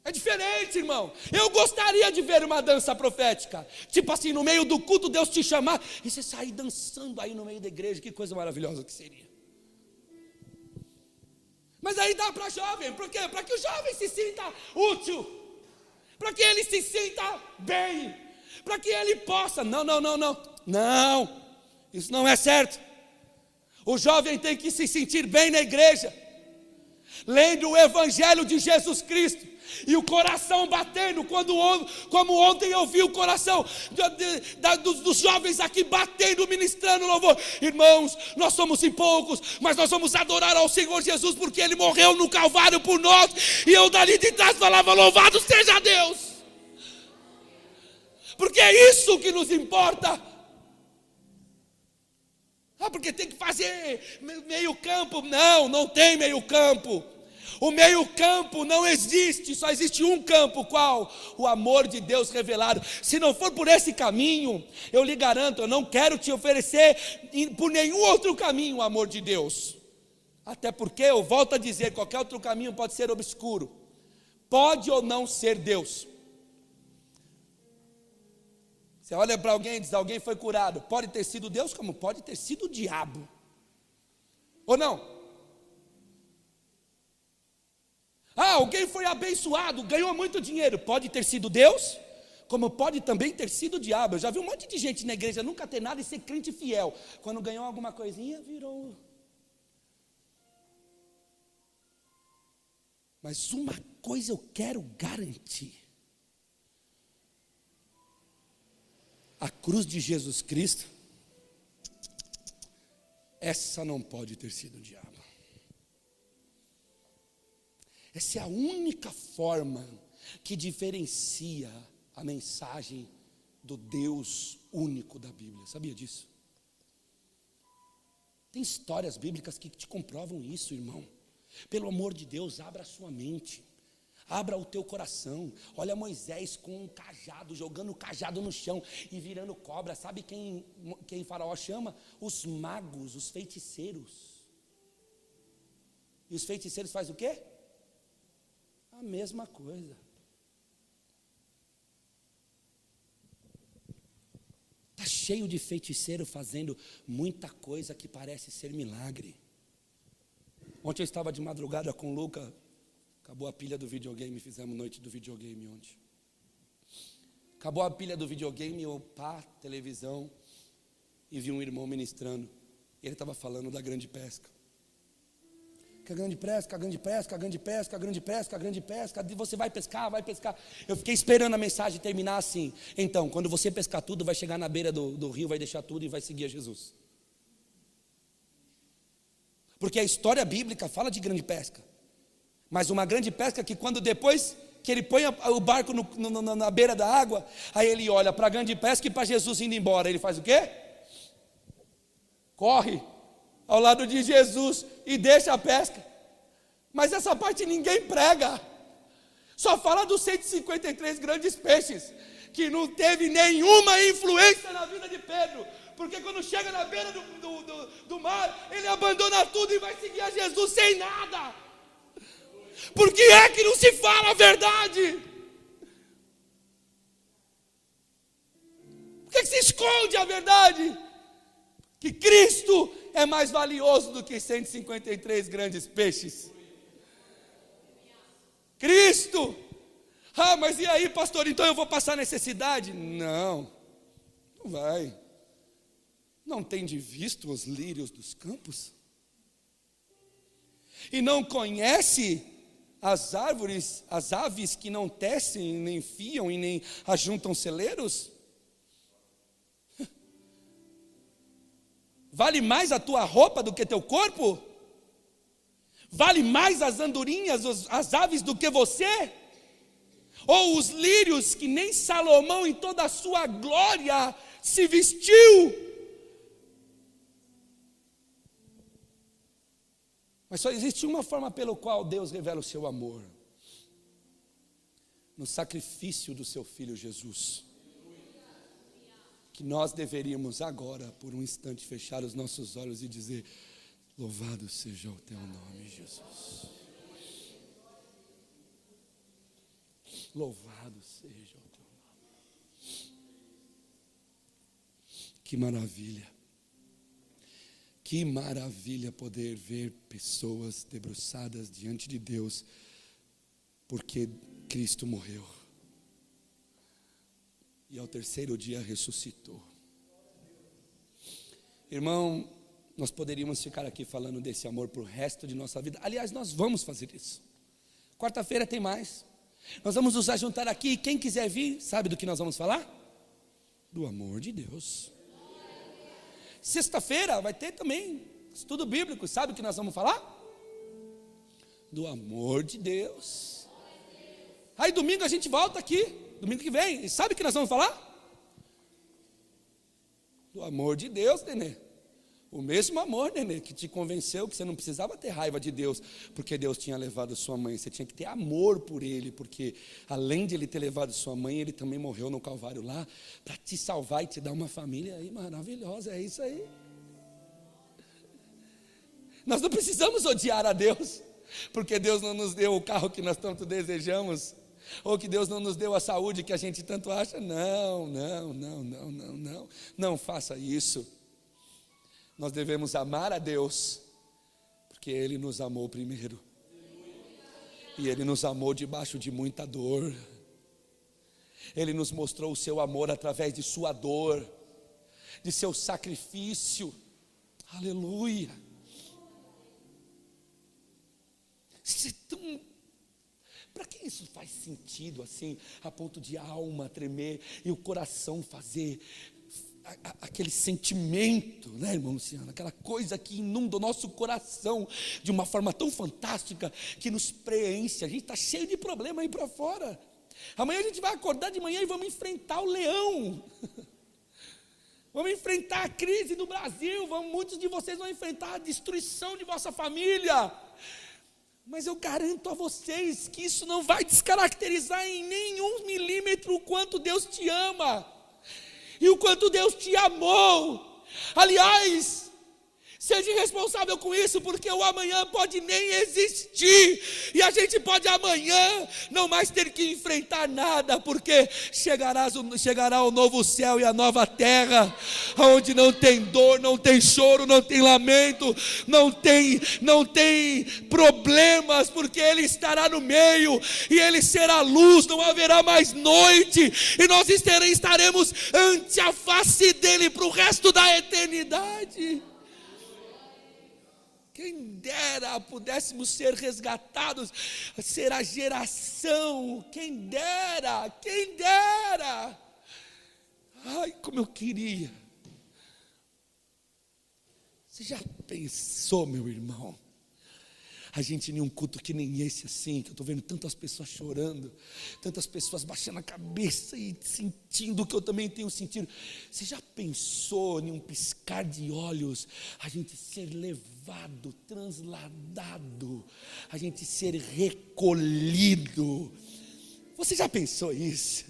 É diferente, irmão. Eu gostaria de ver uma dança profética. Tipo assim, no meio do culto, Deus te chamar e você sair dançando aí no meio da igreja. Que coisa maravilhosa que seria. Mas aí dá para jovem, por quê? Para que o jovem se sinta útil, para que ele se sinta bem, para que ele possa, não, isso não é certo. O jovem tem que se sentir bem na igreja, lendo o evangelho de Jesus Cristo, e o coração batendo, como ontem eu vi o coração dos jovens aqui batendo, ministrando louvor. Irmãos, nós somos poucos, mas nós vamos adorar ao Senhor Jesus, porque Ele morreu no Calvário por nós. E eu dali de trás falava, louvado seja Deus, porque é isso que nos importa. Porque tem que fazer meio campo. Não tem meio campo. O meio campo não existe, só existe um campo, qual? O amor de Deus revelado. Se não for por esse caminho, eu lhe garanto, eu não quero te oferecer por nenhum outro caminho o amor de Deus. Até porque, eu volto a dizer, qualquer outro caminho pode ser obscuro, pode ou não ser Deus. Você olha para alguém e diz, alguém foi curado, pode ter sido Deus, como pode ter sido o diabo, ou não? Alguém foi abençoado, ganhou muito dinheiro, pode ter sido Deus, como pode também ter sido o diabo. Eu já vi um monte de gente na igreja nunca ter nada e ser crente fiel. Quando ganhou alguma coisinha, virou. Mas uma coisa eu quero garantir: a cruz de Jesus Cristo essa não pode ter sido o diabo. Essa é a única forma que diferencia a mensagem do Deus único da Bíblia. Sabia disso? Tem histórias bíblicas que te comprovam isso, irmão. Pelo amor de Deus, abra a sua mente. Abra o teu coração. Olha Moisés com um cajado, jogando o cajado no chão e virando cobra. Sabe quem Faraó chama? Os magos, os feiticeiros. E os feiticeiros fazem o quê? A mesma coisa. Está cheio de feiticeiro fazendo muita coisa que parece ser milagre. Ontem eu estava de madrugada com o Luca. Acabou a pilha do videogame, fizemos noite do videogame ontem. Acabou a pilha do videogame, eu televisão, e vi um irmão ministrando. Ele estava falando da grande pesca. Que a grande pesca, a grande pesca, a grande pesca, a grande pesca, a grande pesca. Você vai pescar, vai pescar. Eu fiquei esperando a mensagem terminar assim. Então, quando você pescar tudo, vai chegar na beira do rio, vai deixar tudo e vai seguir a Jesus. Porque a história bíblica fala de grande pesca. Mas uma grande pesca que quando depois que ele põe o barco na beira da água, aí ele olha para a grande pesca e para Jesus indo embora. Ele faz o quê? Corre ao lado de Jesus e deixa a pesca. Mas essa parte ninguém prega. Só fala dos 153 grandes peixes, que não teve nenhuma influência na vida de Pedro. Porque quando chega na beira do mar, ele abandona tudo e vai seguir a Jesus sem nada. Por que é que não se fala a verdade? Por que se esconde a verdade? Que Cristo é mais valioso do que 153 grandes peixes. Cristo! Ah, mas e aí, pastor, então eu vou passar necessidade? Não, não vai. Não tende visto os lírios dos campos? E não conhece as árvores, as aves que não tecem, nem fiam e nem ajuntam celeiros? Vale mais a tua roupa do que teu corpo? Vale mais as andorinhas, as aves do que você? Ou os lírios que nem Salomão em toda a sua glória se vestiu? Mas só existe uma forma pelo qual Deus revela o seu amor: no sacrifício do seu Filho Jesus. Que nós deveríamos agora, por um instante, fechar os nossos olhos e dizer: louvado seja o teu nome, Jesus. Louvado seja o teu nome. Que maravilha. Que maravilha poder ver pessoas debruçadas diante de Deus, porque Cristo morreu e ao terceiro dia ressuscitou. Irmão, nós poderíamos ficar aqui falando desse amor para o resto de nossa vida. Aliás, nós vamos fazer isso. Quarta-feira tem mais. Nós vamos nos ajuntar aqui e quem quiser vir, sabe do que nós vamos falar? Do amor de Deus. Sexta-feira vai ter também estudo bíblico. Sabe o que nós vamos falar? Do amor de Deus. Aí domingo a gente volta aqui, domingo que vem. E sabe o que nós vamos falar? Do amor de Deus, Nenê. O mesmo amor, Nenê, que te convenceu que você não precisava ter raiva de Deus, porque Deus tinha levado sua mãe. Você tinha que ter amor por Ele, porque além de Ele ter levado sua mãe, Ele também morreu no Calvário lá, para te salvar e te dar uma família aí maravilhosa. É isso aí. Nós não precisamos odiar a Deus, porque Deus não nos deu o carro que nós tanto desejamos, ou que Deus não nos deu a saúde que a gente tanto acha. Não, não faça isso. Nós devemos amar a Deus, porque Ele nos amou primeiro, e Ele nos amou debaixo de muita dor. Ele nos mostrou o seu amor através de sua dor, de seu sacrifício. Aleluia. Para que isso faz sentido assim, a ponto de a alma tremer e o coração fazer aquele sentimento, né, irmão Luciano? Aquela coisa que inunda o nosso coração de uma forma tão fantástica, que nos preenche. A gente está cheio de problema aí para fora. Amanhã a gente vai acordar de manhã e vamos enfrentar o leão. Vamos enfrentar a crise do Brasil. Muitos de vocês vão enfrentar a destruição de vossa família. Mas eu garanto a vocês que isso não vai descaracterizar em nenhum milímetro o quanto Deus te ama. E o quanto Deus te amou. Aliás, seja responsável com isso, porque o amanhã pode nem existir, e a gente pode amanhã não mais ter que enfrentar nada, porque chegará o novo céu e a nova terra, onde não tem dor, não tem choro, não tem lamento, não tem problemas, porque Ele estará no meio, e Ele será luz, não haverá mais noite, e nós estaremos ante a face dEle para o resto da eternidade. Quem dera pudéssemos ser resgatados, ser a geração, quem dera. Ai, como eu queria. Você já pensou, meu irmão? A gente em um culto que nem esse assim, que eu estou vendo tantas pessoas chorando, tantas pessoas baixando a cabeça e sentindo o que eu também tenho sentido. Você já pensou em um piscar de olhos, a gente ser levado, transladado, a gente ser recolhido? Você já pensou isso?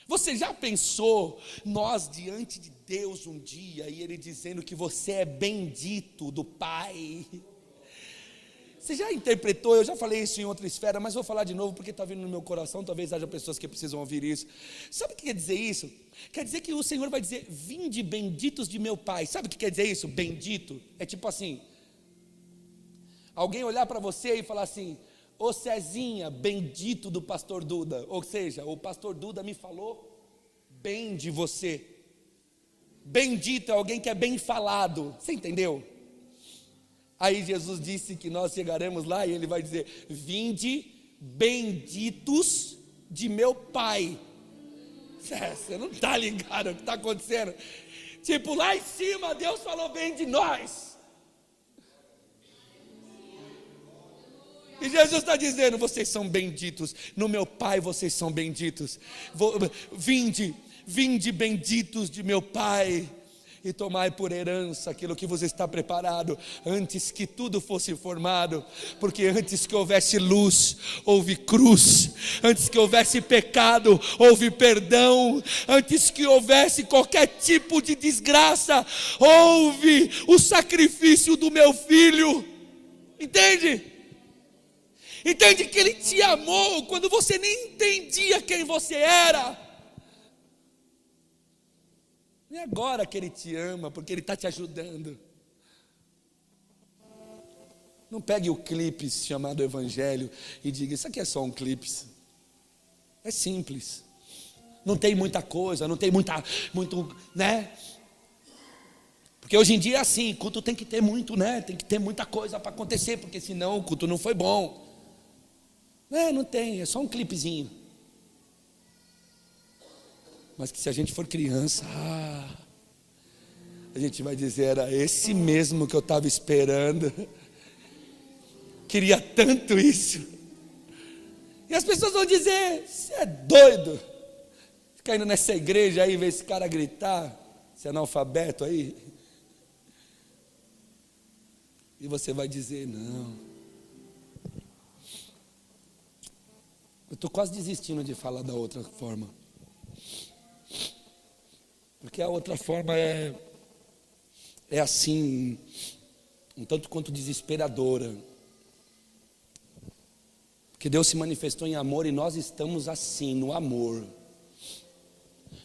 Você já pensou nós diante de Deus um dia, e Ele dizendo que você é bendito do Pai? Você já interpretou? Eu já falei isso em outra esfera, mas vou falar de novo porque está vindo no meu coração. Talvez haja pessoas que precisam ouvir isso. Sabe o que quer dizer isso? Quer dizer que o Senhor vai dizer: vinde benditos de meu Pai. Sabe o que quer dizer isso? Bendito é tipo assim, alguém olhar para você e falar assim: ô Cezinha, bendito do pastor Duda. Ou seja, o pastor Duda me falou bem de você. Bendito é alguém que é bem falado. Você entendeu? Aí Jesus disse que nós chegaremos lá e Ele vai dizer: vinde benditos de meu Pai. Você não está ligado o que está acontecendo? Tipo, lá em cima Deus falou bem de nós. E Jesus está dizendo: vocês são benditos, no meu Pai vocês são benditos. Vinde benditos de meu Pai, e tomai por herança aquilo que vos está preparado, antes que tudo fosse formado, porque antes que houvesse luz, houve cruz, antes que houvesse pecado, houve perdão, antes que houvesse qualquer tipo de desgraça, houve o sacrifício do meu filho. Entende? Entende que Ele te amou quando você nem entendia quem você era. E agora que Ele te ama, porque Ele está te ajudando. Não pegue o clipe chamado Evangelho e diga: isso aqui é só um clipe. É simples. Não tem muita coisa, não tem muito, né? Porque hoje em dia é assim, culto tem que ter muito, né? Tem que ter muita coisa para acontecer, porque senão o culto não foi bom. Não tem, é só um clipezinho. Mas que se a gente for criança, a gente vai dizer: era esse mesmo que eu estava esperando. Queria tanto isso. E as pessoas vão dizer: você é doido? Fica indo nessa igreja aí, ver esse cara gritar, esse analfabeto aí. E você vai dizer: não. Eu estou quase desistindo de falar da outra forma. Porque a outra forma é assim, um tanto quanto desesperadora. Porque Deus se manifestou em amor e nós estamos assim, no amor.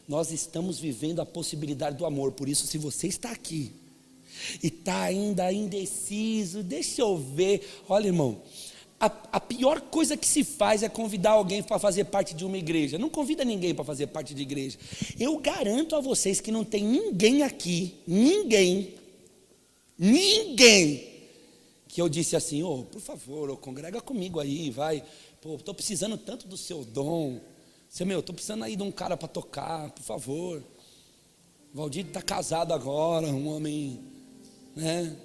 Nós estamos vivendo a possibilidade do amor. Por isso, se você está aqui e está ainda indeciso, deixa eu ver. Olha, irmão, a pior coisa que se faz é convidar alguém para fazer parte de uma igreja. Não convida ninguém para fazer parte de igreja. Eu garanto a vocês que não tem ninguém aqui, ninguém, que eu disse assim: por favor, congrega comigo aí, vai. Estou precisando tanto do seu dom. Estou precisando aí de um cara para tocar, por favor. O Valdir está casado agora, um homem, né?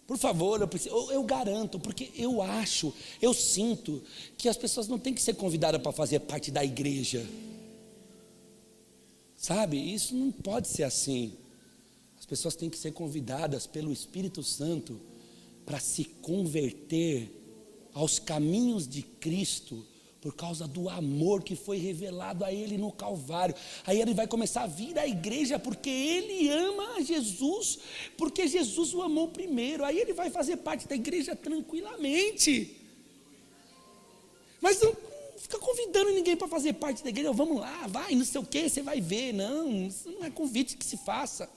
Por favor, eu garanto, porque eu sinto que as pessoas não têm que ser convidadas para fazer parte da igreja. Sabe, isso não pode ser assim. As pessoas têm que ser convidadas pelo Espírito Santo para se converter aos caminhos de Cristo, por causa do amor que foi revelado a ele no Calvário. Aí ele vai começar a vir à igreja porque ele ama Jesus, porque Jesus o amou primeiro. Aí ele vai fazer parte da igreja tranquilamente. Mas não fica convidando ninguém para fazer parte da igreja. Vamos lá, vai, não sei o que, você vai ver. Não, isso não é convite que se faça.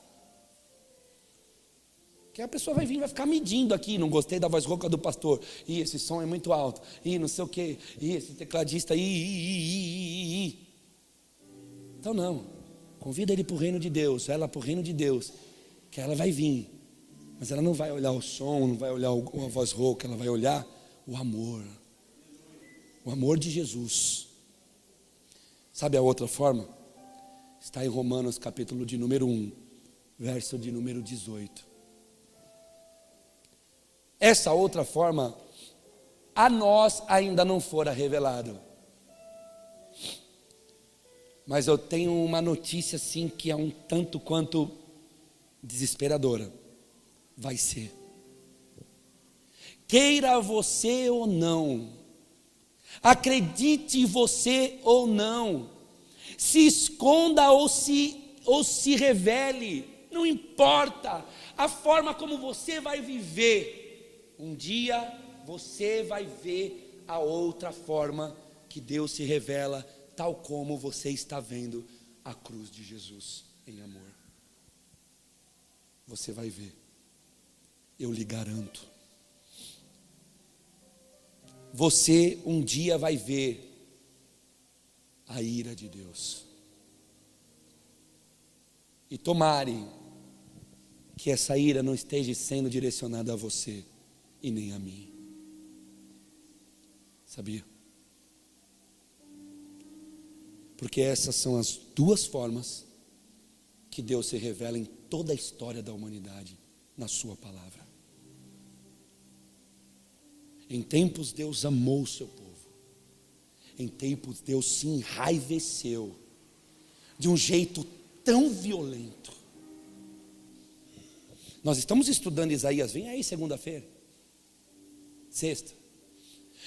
Que a pessoa vai vir, vai ficar medindo aqui. Não gostei da voz rouca do pastor. Ih, esse som é muito alto. Ih, não sei o que. Ih, esse tecladista. Então não. Convida ele para o reino de Deus. Ela para o reino de Deus. Que ela vai vir. Mas ela não vai olhar o som, não vai olhar a voz rouca. Ela vai olhar o amor. O amor de Jesus. Sabe a outra forma? Está em Romanos capítulo de número 1. Verso de número 18. Essa outra forma, a nós ainda não fora revelado. Mas eu tenho uma notícia assim que é um tanto quanto desesperadora. Vai ser. Queira você ou não, acredite você ou não, se esconda ou se revele, não importa a forma como você vai viver. Um dia você vai ver a outra forma que Deus se revela, tal como você está vendo a cruz de Jesus em amor. Você vai ver, eu lhe garanto. Você um dia vai ver a ira de Deus. E tomare que essa ira não esteja sendo direcionada a você e nem a mim. Sabia? Porque essas são as duas formas que Deus se revela em toda a história da humanidade, na sua palavra. Em tempos Deus amou o seu povo. Em tempos Deus se enraiveceu de um jeito tão violento. Nós estamos estudando Isaías, vem aí segunda-feira. Sexta.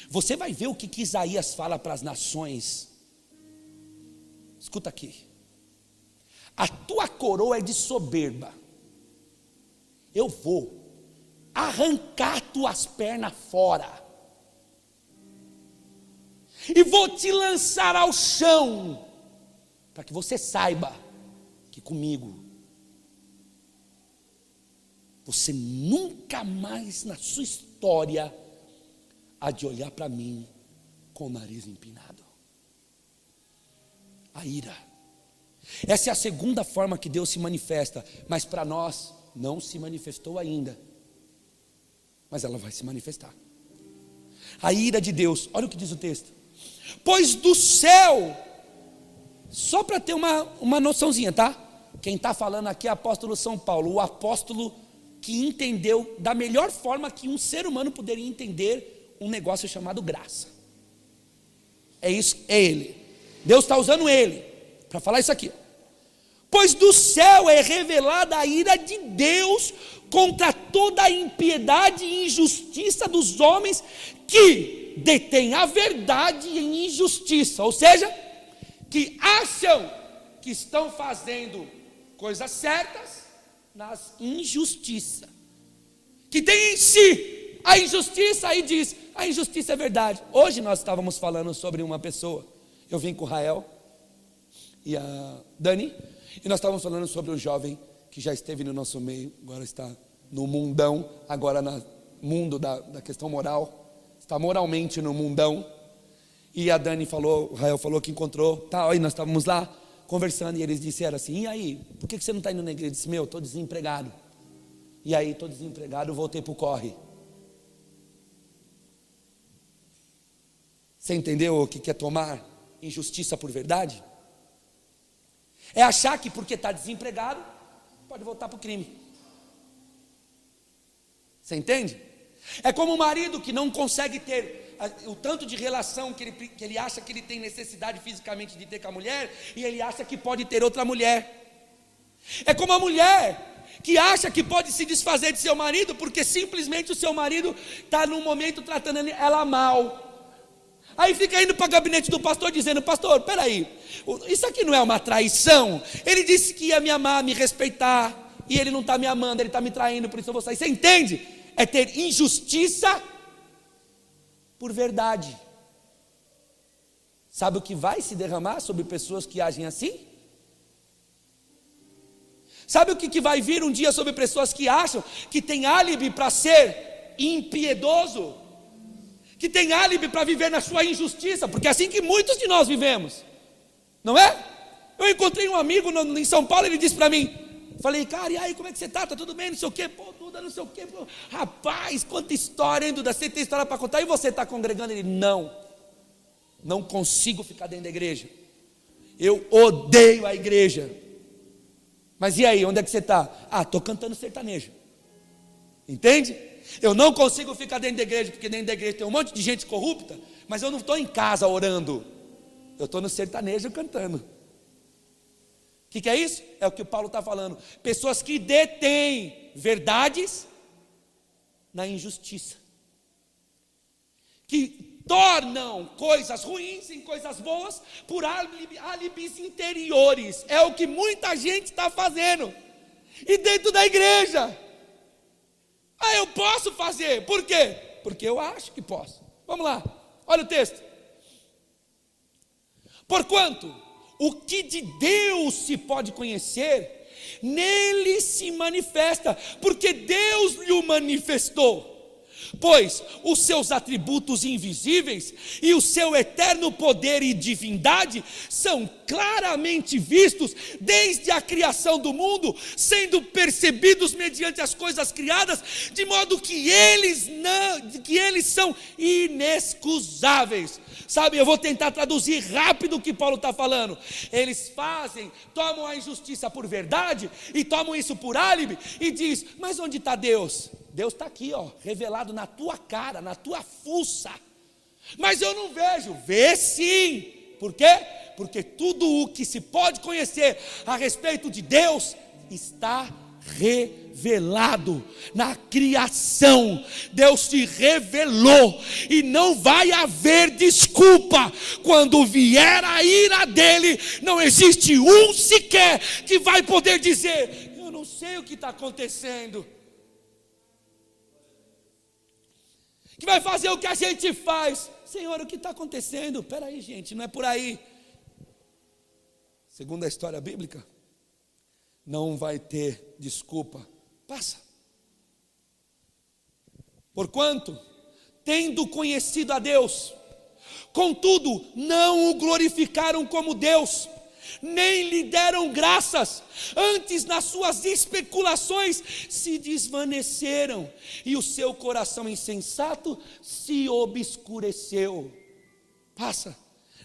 Você vai ver o que Isaías fala para as nações. Escuta aqui. A tua coroa é de soberba. Eu vou arrancar tuas pernas fora. E vou te lançar ao chão. Para que você saiba que comigo você nunca mais na sua história há de olhar para mim com o nariz empinado. A ira. Essa é a segunda forma que Deus se manifesta, mas para nós não se manifestou ainda. Mas ela vai se manifestar. A ira de Deus, olha o que diz o texto. Pois do céu, só para ter uma noçãozinha, tá? Quem está falando aqui é o apóstolo São Paulo, o apóstolo que entendeu da melhor forma que um ser humano poderia entender um negócio chamado graça. É isso, é ele. Deus está usando ele para falar isso aqui. Pois do céu é revelada a ira de Deus contra toda a impiedade e injustiça dos homens que detêm a verdade em injustiça, ou seja, que acham que estão fazendo coisas certas nas injustiças, que tem em si a injustiça. Aí diz, a injustiça é verdade. Hoje nós estávamos falando sobre uma pessoa, eu vim com o Rael e a Dani, e nós estávamos falando sobre um jovem que já esteve no nosso meio, agora está no mundão, agora no mundo da questão moral, está moralmente no mundão. E a Dani falou, o Rael falou que encontrou, tal, aí nós estávamos lá conversando, e eles disseram assim, e aí, por que você não está indo na igreja? Eu disse, meu, estou desempregado. E aí, estou desempregado, voltei para o corre. Você entendeu o que é tomar injustiça por verdade? É achar que porque está desempregado, pode voltar para o crime. Você entende? É como o marido que não consegue ter o tanto de relação que ele acha que ele tem necessidade fisicamente de ter com a mulher, e ele acha que pode ter outra mulher. É como a mulher que acha que pode se desfazer de seu marido, porque simplesmente o seu marido está num momento tratando ela mal. Aí fica indo para o gabinete do pastor dizendo: pastor, peraí, isso aqui não é uma traição? Ele disse que ia me amar, me respeitar, e ele não está me amando, ele está me traindo, por isso eu vou sair. Você entende? É ter injustiça por verdade. Sabe o que vai se derramar sobre pessoas que agem assim? Sabe o que vai vir um dia sobre pessoas que acham que tem álibi para ser impiedoso? Que tem álibi para viver na sua injustiça, porque é assim que muitos de nós vivemos, não é? Eu encontrei um amigo em São Paulo, ele disse para mim, falei: cara, e aí, como é que você está? Está tudo bem? Não sei o quê, pô, Duda, não sei o quê, pô. Rapaz, quanta história, hein, Duda? Você tem história para contar? E você está congregando? Ele: não consigo ficar dentro da igreja, eu odeio a igreja. Mas e aí, onde é que você está? Estou cantando sertanejo. Entende? Eu não consigo ficar dentro da igreja, porque dentro da igreja tem um monte de gente corrupta, mas eu não estou em casa orando, eu estou no sertanejo cantando. O que é isso? É o que o Paulo está falando. Pessoas que detêm verdades na injustiça, que tornam coisas ruins em coisas boas por álibis interiores. É o que muita gente está fazendo. E dentro da igreja, eu posso fazer. Por quê? Porque eu acho que posso. Vamos lá, olha o texto. Porquanto o que de Deus se pode conhecer, nele se manifesta, porque Deus lhe o manifestou. Pois os seus atributos invisíveis e o seu eterno poder e divindade são claramente vistos desde a criação do mundo, sendo percebidos mediante as coisas criadas, de modo que eles são inexcusáveis. Sabe, eu vou tentar traduzir rápido o que Paulo está falando. Eles tomam a injustiça por verdade e tomam isso por álibi e diz: mas onde está Deus? Deus está aqui, revelado na tua cara, na tua fuça. Mas eu não vejo. Vê sim. Por quê? Porque tudo o que se pode conhecer a respeito de Deus está revelado na criação. Deus se revelou e não vai haver desculpa. Quando vier a ira dele, não existe um sequer que vai poder dizer: eu não sei o que está acontecendo. Que vai fazer o que a gente faz. Senhor, o que está acontecendo? Espera aí, gente, não é por aí. Segundo a história bíblica, não vai ter desculpa. Passa. Porquanto, tendo conhecido a Deus, contudo, não o glorificaram como Deus, nem lhe deram graças, antes nas suas especulações se desvaneceram, e o seu coração insensato se obscureceu. Passa.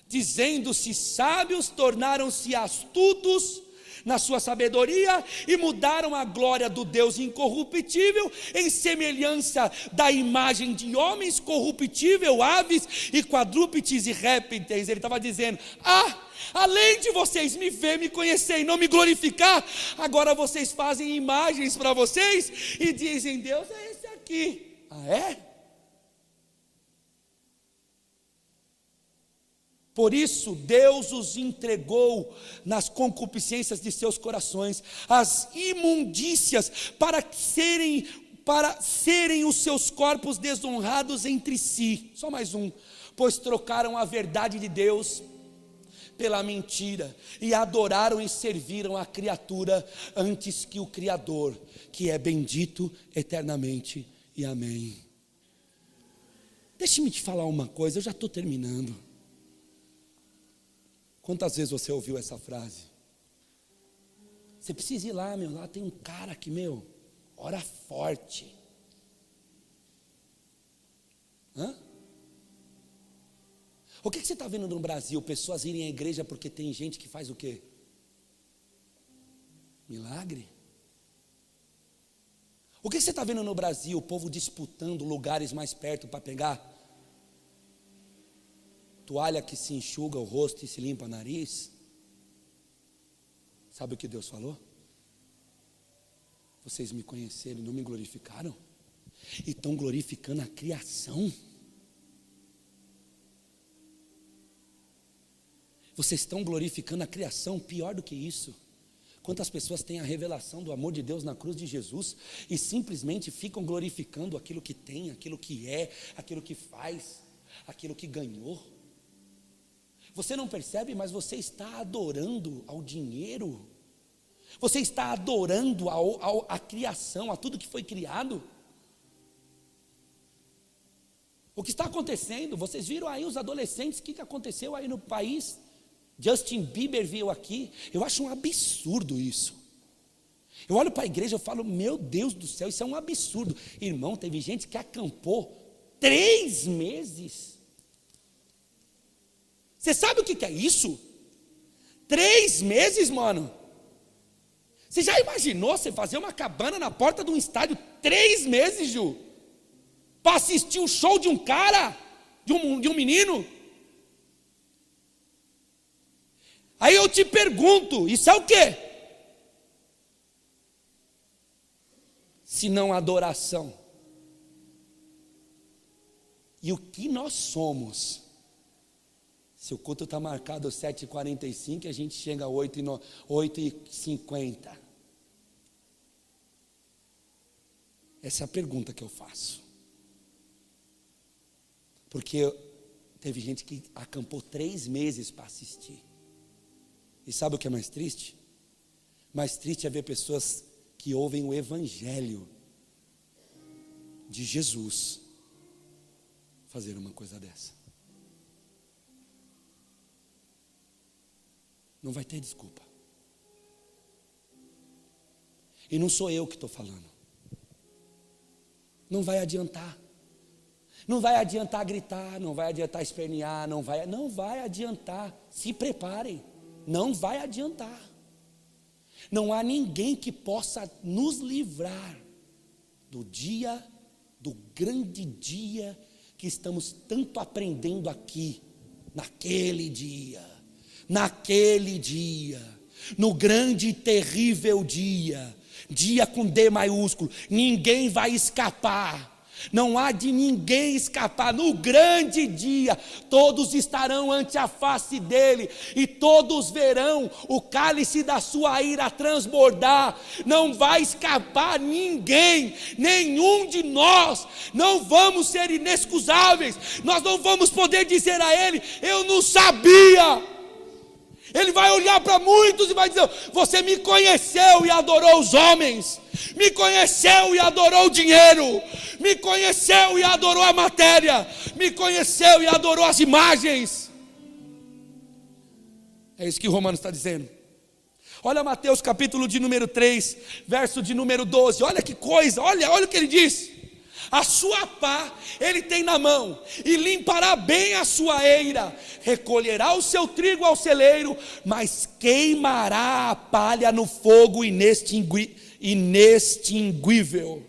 Dizendo-se sábios, tornaram-se astutos na sua sabedoria e mudaram a glória do Deus incorruptível em semelhança da imagem de homens corruptível, aves e quadrúpedes e répteis. Ele estava dizendo: além de vocês me ver, me conhecer e não me glorificar, agora vocês fazem imagens para vocês e dizem: Deus é esse aqui. É? Por isso Deus os entregou nas concupiscências de seus corações, as imundícias, para serem os seus corpos desonrados entre si. Só mais um. Pois trocaram a verdade de Deus pela mentira, e adoraram e serviram a criatura antes que o Criador, que é bendito eternamente. E amém. Deixe-me te falar uma coisa, eu já estou terminando. Quantas vezes você ouviu essa frase? Você precisa ir lá, lá tem um cara que, ora forte. O que você está vendo no Brasil? Pessoas irem à igreja porque tem gente que faz o quê? Milagre? O que você está vendo no Brasil? O povo disputando lugares mais perto para pegar toalha que se enxuga o rosto e se limpa o nariz. Sabe o que Deus falou? Vocês me conheceram e não me glorificaram? E estão glorificando a criação. Vocês estão glorificando a criação. Pior do que isso, quantas pessoas têm a revelação do amor de Deus na cruz de Jesus e simplesmente ficam glorificando aquilo que tem, aquilo que é, aquilo que faz, aquilo que ganhou. Você não percebe, mas você está adorando ao dinheiro. Você está adorando à criação, a tudo que foi criado. O que está acontecendo? Vocês viram aí os adolescentes, o que aconteceu aí no país? Justin Bieber veio aqui. Eu acho um absurdo isso. Eu olho para a igreja e falo, meu Deus do céu, isso é um absurdo. Irmão, teve gente que acampou 3 meses. Você sabe o que é isso? 3 meses, mano. Você já imaginou você fazer uma cabana na porta de um estádio 3 meses, Ju? Para assistir o show de um cara, de um menino? Aí eu te pergunto, isso é o quê? Se não adoração. E o que nós somos? Se o culto está marcado às 7h45, a gente chega às 8h50. Essa é a pergunta que eu faço. Porque teve gente que acampou 3 meses para assistir. E sabe o que é mais triste? Mais triste é ver pessoas que ouvem o evangelho de Jesus fazer uma coisa dessa. Não vai ter desculpa. E não sou eu que estou falando. Não vai adiantar. Não vai adiantar gritar, não vai adiantar espernear, não vai adiantar. Se preparem. Não vai adiantar. Não há ninguém que possa nos livrar do grande dia que estamos tanto aprendendo aqui, naquele dia, no grande e terrível dia com D maiúsculo. Ninguém vai escapar. Não há de ninguém escapar. No grande dia, todos estarão ante a face dele, e todos verão o cálice da sua ira transbordar. Não vai escapar ninguém, nenhum de nós. Não vamos ser inexcusáveis. Nós não vamos poder dizer a ele, eu não sabia. Ele vai olhar para muitos e vai dizer, você me conheceu e adorou os homens, me conheceu e adorou o dinheiro, me conheceu e adorou a matéria, me conheceu e adorou as imagens. É isso que Romanos está dizendo. Olha Mateus capítulo de número 3, verso de número 12, olha que coisa, olha o que ele diz. A sua pá ele tem na mão, e limpará bem a sua eira, recolherá o seu trigo ao celeiro, mas queimará a palha no fogo inextinguível.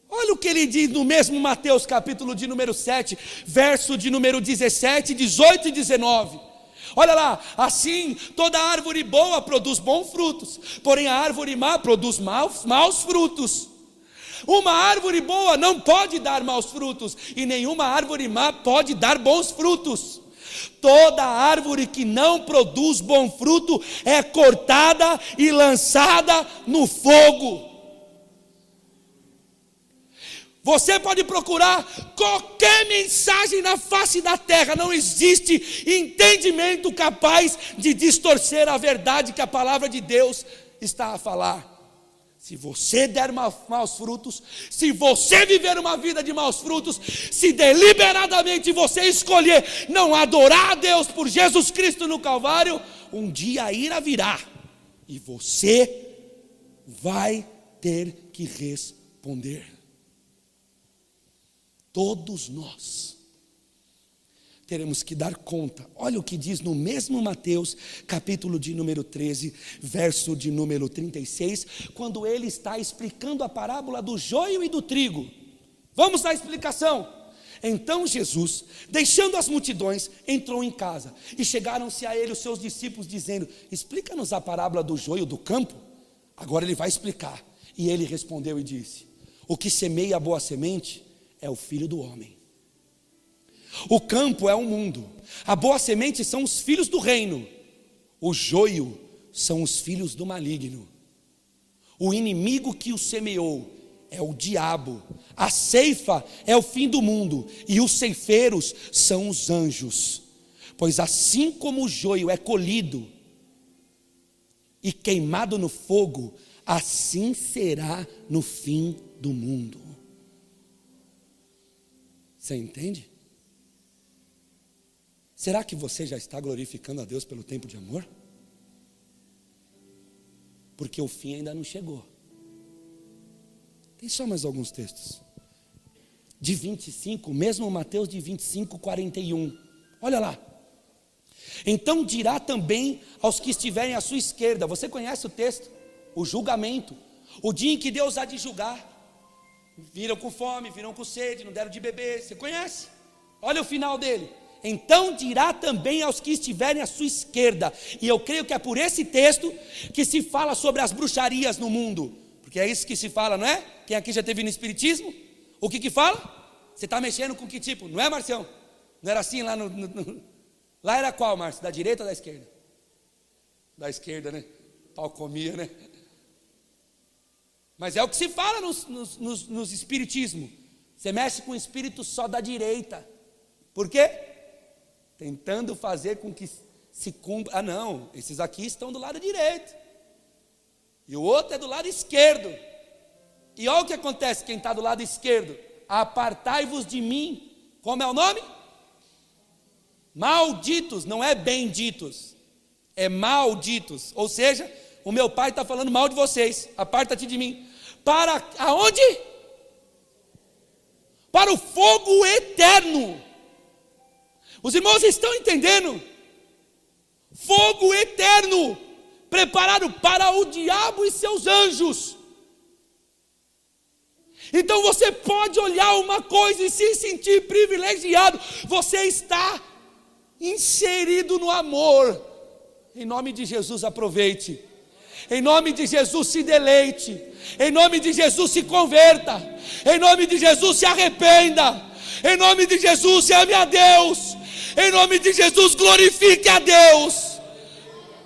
Olha o que ele diz no mesmo Mateus capítulo de número 7, verso de número 17, 18 e 19. Olha lá, assim toda árvore boa produz bons frutos, porém a árvore má produz maus frutos. Uma árvore boa não pode dar maus frutos, e nenhuma árvore má pode dar bons frutos. Toda árvore que não produz bom fruto é cortada e lançada no fogo. Você pode procurar qualquer mensagem na face da terra, não existe entendimento capaz de distorcer a verdade que a palavra de Deus está a falar. Se você der maus frutos, se você viver uma vida de maus frutos, se deliberadamente você escolher não adorar a Deus por Jesus Cristo no Calvário, um dia a ira virá e você vai ter que responder. Todos nós teremos que dar conta. Olha o que diz no mesmo Mateus, capítulo de número 13, verso de número 36, quando ele está explicando a parábola do joio e do trigo. Vamos à explicação. Então Jesus, deixando as multidões, entrou em casa, e chegaram-se a ele os seus discípulos, dizendo: explica-nos a parábola do joio do campo. Agora ele vai explicar. E ele respondeu e disse: o que semeia a boa semente é o Filho do homem. O campo é o mundo, a boa semente são os filhos do reino, o joio são os filhos do maligno. O inimigo que o semeou é o diabo, a ceifa é o fim do mundo, e os ceifeiros são os anjos. Pois assim como o joio é colhido e queimado no fogo, assim será no fim do mundo. Você entende? Será que você já está glorificando a Deus pelo tempo de amor? Porque o fim ainda não chegou. Tem só mais alguns textos. De 25, mesmo Mateus de 25, 41. Olha lá. Então dirá também aos que estiverem à sua esquerda. Você conhece o texto? O julgamento. O dia em que Deus há de julgar. Viram com fome, viram com sede, não deram de beber. Você conhece? Olha o final dele. Então dirá também aos que estiverem à sua esquerda. E eu creio que é por esse texto que se fala sobre as bruxarias no mundo. Porque é isso que se fala, não é? Quem aqui já teve no espiritismo? O que fala? Você está mexendo com que tipo? Não é, Marcião? Não era assim lá Lá era qual, Márcio? Da direita ou da esquerda? Da esquerda, né? Pau comia, né? Mas é o que se fala nos espiritismo. Você mexe com o espírito só da direita. Por quê? Tentando fazer com que se cumpra. Ah não, esses aqui estão do lado direito. E o outro é do lado esquerdo. E olha o que acontece, quem está do lado esquerdo: apartai-vos de mim. Como é o nome? Malditos, não é benditos, é malditos. Ou seja, o meu pai está falando mal de vocês. Aparta-te de mim. Para aonde? Para o fogo eterno. Os irmãos estão entendendo? Fogo eterno, preparado para o diabo e seus anjos. Então você pode olhar uma coisa e se sentir privilegiado. Você está inserido no amor. Em nome de Jesus, aproveite. Em nome de Jesus, se deleite. Em nome de Jesus, se converta. Em nome de Jesus, se arrependa. Em nome de Jesus, se ame a Deus. Em nome de Jesus, glorifique a Deus.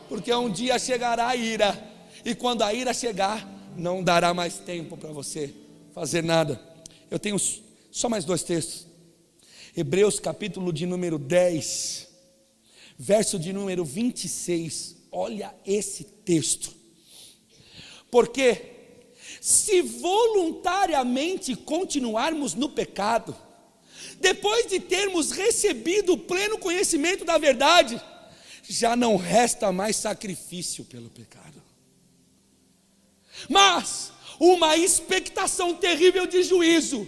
Porque um dia chegará a ira. E quando a ira chegar, não dará mais tempo para você fazer nada. Eu tenho só mais dois textos. Hebreus capítulo de número 10, verso de número 26. Olha esse texto. Porque se voluntariamente continuarmos no pecado, depois de termos recebido o pleno conhecimento da verdade, já não resta mais sacrifício pelo pecado, mas uma expectação terrível de juízo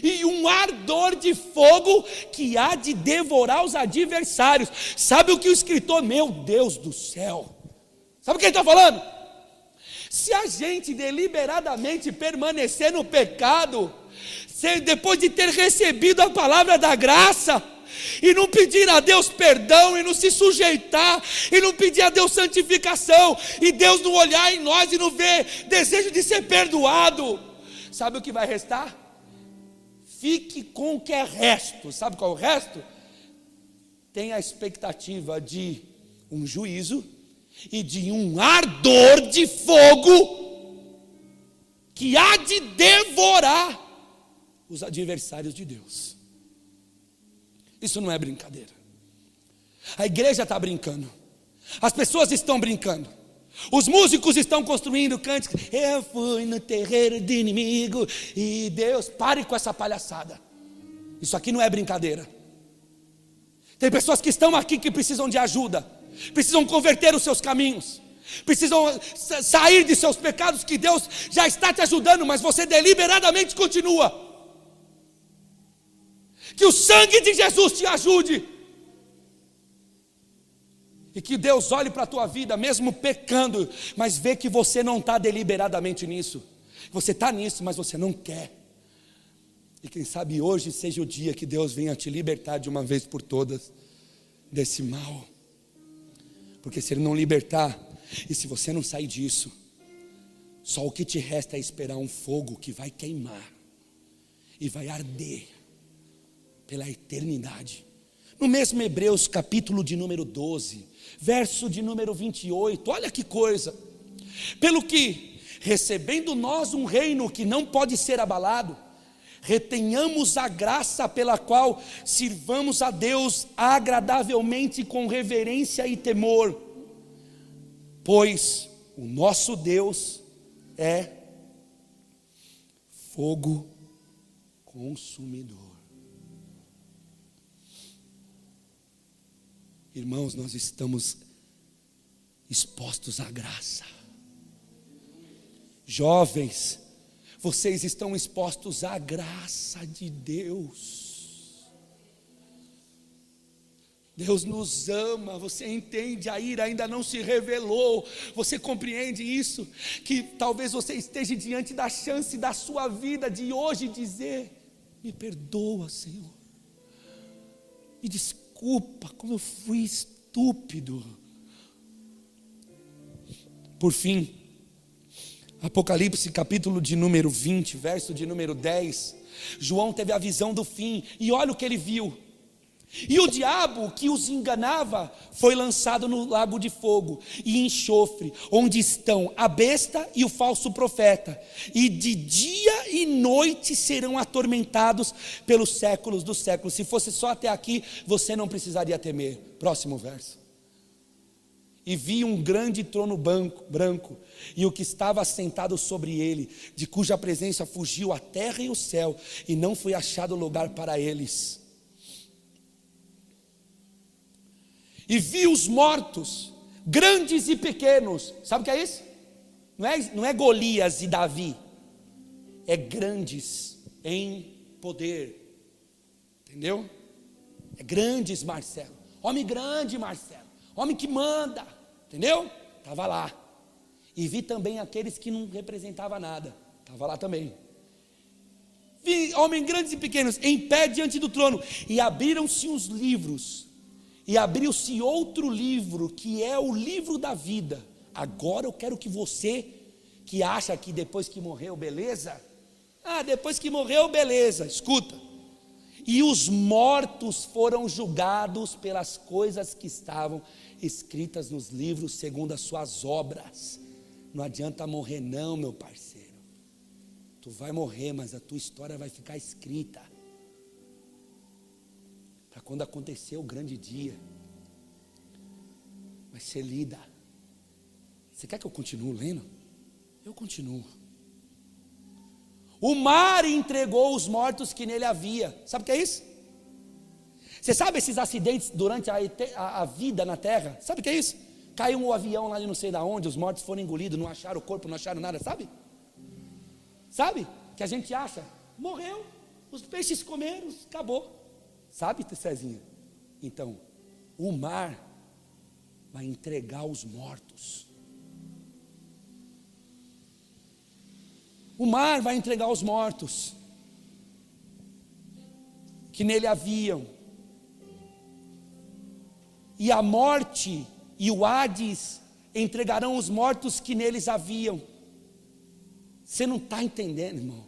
e um ardor de fogo que há de devorar os adversários. Sabe o que o escritor, meu Deus do céu, sabe o que ele está falando? Se a gente deliberadamente permanecer no pecado, depois de ter recebido a palavra da graça, e não pedir a Deus perdão, e não se sujeitar, e não pedir a Deus santificação, e Deus não olhar em nós e não ver desejo de ser perdoado, sabe o que vai restar? Fique com o que é resto. Sabe qual é o resto? Tem a expectativa de um juízo e de um ardor de fogo que há de devorar os adversários de Deus. Isso não é brincadeira. A igreja está brincando, as pessoas estão brincando, os músicos estão construindo cânticos. Eu fui no terreiro de inimigo e Deus, pare com essa palhaçada. Isso aqui não é brincadeira. Tem pessoas que estão aqui que precisam de ajuda, precisam converter os seus caminhos, precisam sair de seus pecados, que Deus já está te ajudando, mas você deliberadamente continua. Que o sangue de Jesus te ajude. E que Deus olhe para a tua vida, mesmo pecando, mas vê que você não está deliberadamente nisso. Você está nisso, mas você não quer. E quem sabe hoje seja o dia que Deus venha te libertar de uma vez por todas desse mal. Porque se Ele não libertar, e se você não sair disso, só o que te resta é esperar um fogo que vai queimar e vai arder pela eternidade. No mesmo Hebreus capítulo de número 12, verso de número 28, olha que coisa. Pelo que, recebendo nós um reino que não pode ser abalado, retenhamos a graça pela qual sirvamos a Deus agradavelmente com reverência e temor, pois o nosso Deus é fogo consumidor. Irmãos, nós estamos expostos à graça. Jovens, vocês estão expostos à graça de Deus. Deus nos ama, você entende, a ira ainda não se revelou, você compreende isso? Que talvez você esteja diante da chance da sua vida de hoje dizer: me perdoa, Senhor, me desculpa, como eu fui estúpido. Por fim, Apocalipse capítulo de número 20, verso de número 10, João teve a visão do fim, e olha o que ele viu. E o diabo que os enganava foi lançado no lago de fogo e enxofre, onde estão a besta e o falso profeta, e de dia e noite serão atormentados pelos séculos dos séculos. Se fosse só até aqui, você não precisaria temer. Próximo verso. E vi um grande trono branco, e o que estava assentado sobre ele, de cuja presença fugiu a terra e o céu, e não foi achado lugar para eles. E vi os mortos, grandes e pequenos. Sabe o que é isso? Não é Golias e Davi, é grandes em poder. Entendeu? É grandes, Marcelo. Homem grande, Marcelo. Homem que manda. Entendeu? Estava lá. E vi também aqueles que não representavam nada. Estava lá também. Vi homens grandes e pequenos em pé diante do trono. E abriram-se os livros. E abriu-se outro livro, que é o livro da vida. Agora eu quero que você, que acha que depois que morreu, beleza? Depois que morreu, beleza, escuta. E os mortos foram julgados pelas coisas que estavam escritas nos livros, segundo as suas obras. Não adianta morrer não, meu parceiro. Tu vai morrer, mas a tua história vai ficar escrita. Para quando acontecer o grande dia, vai ser lida. Você quer que eu continue lendo? Eu continuo. O mar entregou os mortos que nele havia. Sabe o que é isso? Você sabe esses acidentes durante a vida na terra? Sabe o que é isso? Caiu um avião lá de não sei de onde, os mortos foram engolidos, não acharam o corpo, não acharam nada, sabe? Sabe? Que a gente acha, morreu, os peixes comeram, acabou. Sabe, Cezinha? Então, o mar vai entregar os mortos. O mar vai entregar os mortos que nele haviam. E a morte e o Hades entregarão os mortos que neles haviam. Você não está entendendo, irmão.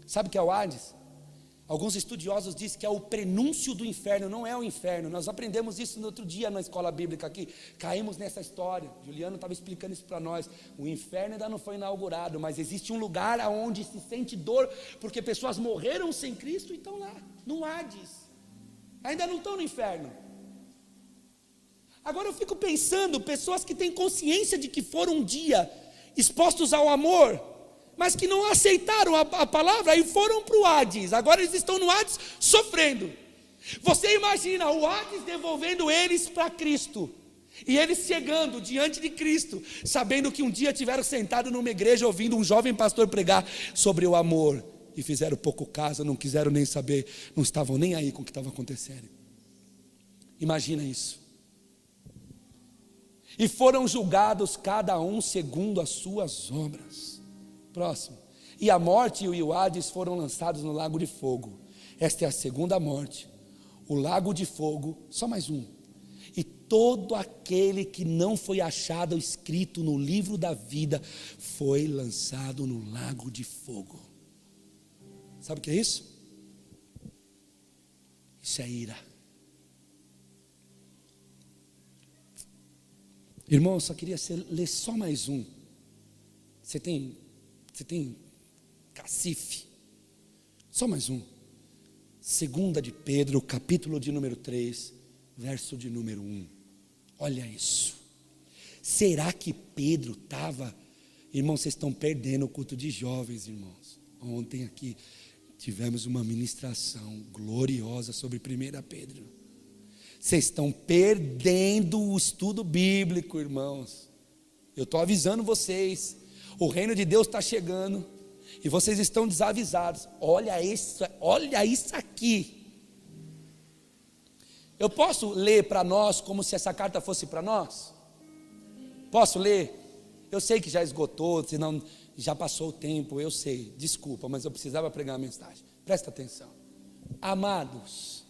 Sabe o que é o Hades? Alguns estudiosos dizem que é o prenúncio do inferno, não é o inferno. Nós aprendemos isso no outro dia na escola bíblica aqui. Caímos nessa história. Juliano estava explicando isso para nós. O inferno ainda não foi inaugurado, mas existe um lugar onde se sente dor, porque pessoas morreram sem Cristo e estão lá, no Hades. Ainda não estão no inferno. Agora eu fico pensando, pessoas que têm consciência de que foram um dia expostos ao amor, mas que não aceitaram a palavra e foram para o Hades. Agora eles estão no Hades sofrendo. Você imagina o Hades devolvendo eles para Cristo, e eles chegando diante de Cristo, sabendo que um dia tiveram sentado numa igreja ouvindo um jovem pastor pregar sobre o amor, e fizeram pouco caso, não quiseram nem saber, não estavam nem aí com o que estava acontecendo. Imagina isso. e foram julgados cada um segundo as suas obras. Próximo. E a morte e o Hades foram lançados no lago de fogo. Esta é a segunda morte, o lago de fogo, só mais um. E todo aquele que não foi achado escrito no livro da vida foi lançado no lago de fogo. Sabe o que é isso? Isso é ira. Irmão, eu só queria ler só mais um. Você tem cacife? Só mais um. Segunda de Pedro, capítulo de número 3, verso de número 1. Olha isso. Será que Pedro estava... Irmãos, vocês estão perdendo o culto de jovens, irmãos. Ontem aqui tivemos uma ministração gloriosa sobre 1 Pedro. Vocês estão perdendo o estudo bíblico, irmãos. Eu estou avisando vocês. O reino de Deus está chegando e vocês estão desavisados. Olha isso aqui. Eu posso ler para nós como se essa carta fosse para nós? Posso ler? Eu sei que já esgotou, senão já passou o tempo, eu sei, desculpa, mas eu precisava pregar a mensagem. Presta atenção. Amados,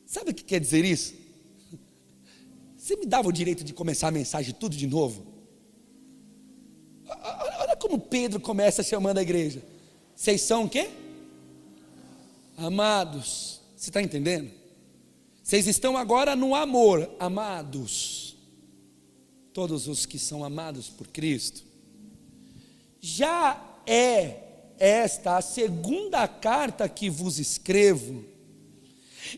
sabe o que quer dizer isso? Você me dava o direito de começar a mensagem tudo de novo? Olha como Pedro começa chamando a igreja. Vocês são o quê? Amados. Você está entendendo? Vocês estão agora no amor, amados. Todos os que são amados por Cristo. Já é esta a segunda carta que vos escrevo,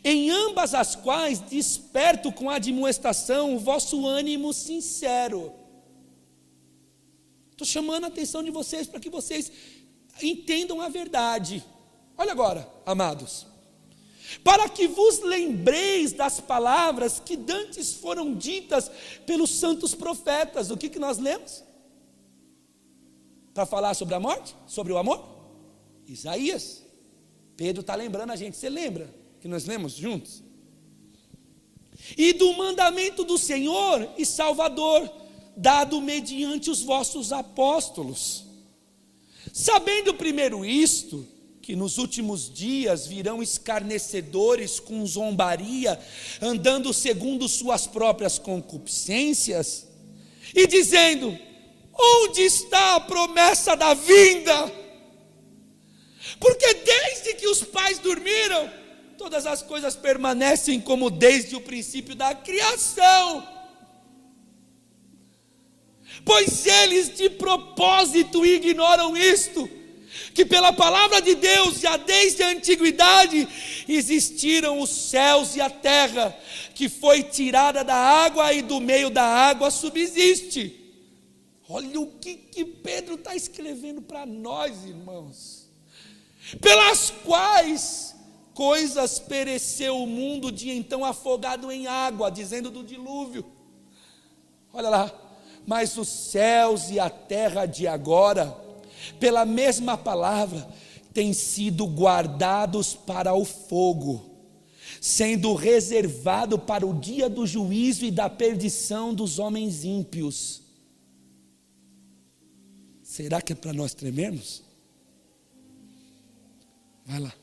em ambas as quais desperto com admoestação o vosso ânimo sincero. Estou chamando a atenção de vocês para que vocês entendam a verdade. Olha agora, amados. Para que vos lembreis das palavras que dantes foram ditas pelos santos profetas. O que nós lemos? Para falar sobre a morte? Sobre o amor? Isaías. Pedro está lembrando a gente. Você lembra que nós lemos juntos? E do mandamento do Senhor e Salvador, dado mediante os vossos apóstolos. Sabendo primeiro isto, que nos últimos dias virão escarnecedores com zombaria, andando segundo suas próprias concupiscências, e dizendo: onde está a promessa da vinda? Porque desde que os pais dormiram, todas as coisas permanecem como desde o princípio da criação. Pois eles de propósito ignoram isto, que pela palavra de Deus, já desde a antiguidade, existiram os céus e a terra, que foi tirada da água e do meio da água subsiste. Olha o que Pedro está escrevendo para nós, irmãos. Pelas quais coisas pereceu o mundo de então afogado em água, dizendo do dilúvio. Olha lá, mas os céus e a terra de agora, pela mesma palavra, têm sido guardados para o fogo, sendo reservado para o dia do juízo e da perdição dos homens ímpios. Será que é para nós tremermos? Vai lá.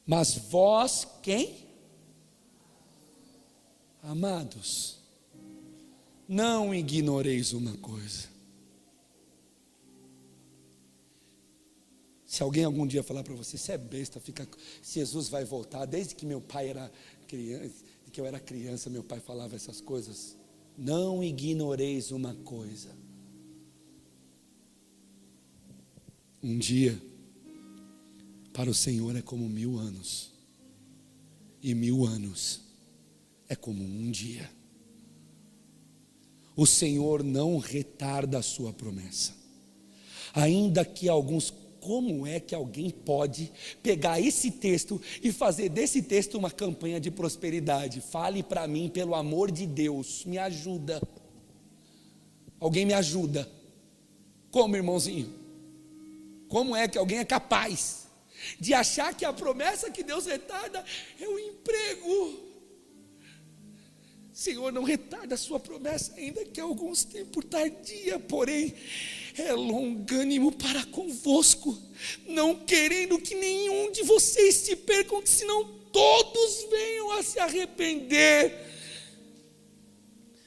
Mas vós, quem? Amados, não ignoreis uma coisa. Se alguém algum dia falar para você, você é besta, Jesus vai voltar. Desde que meu pai era criança, que eu era criança, meu pai falava essas coisas. Não ignoreis uma coisa. Um dia para o Senhor é como 1000 anos, e 1000 anos é como um dia. O Senhor não retarda a sua promessa, ainda que alguns... Como é que alguém pode pegar esse texto e fazer desse texto uma campanha de prosperidade? Fale para mim, pelo amor de Deus, me ajuda. Alguém me ajuda. Como, irmãozinho? Como é que alguém é capaz de achar que a promessa que Deus retarda é o emprego? Senhor, não retarda a sua promessa, ainda que alguns tempos tardia, porém é longânimo para convosco, não querendo que nenhum de vocês se percam, que senão todos venham a se arrepender.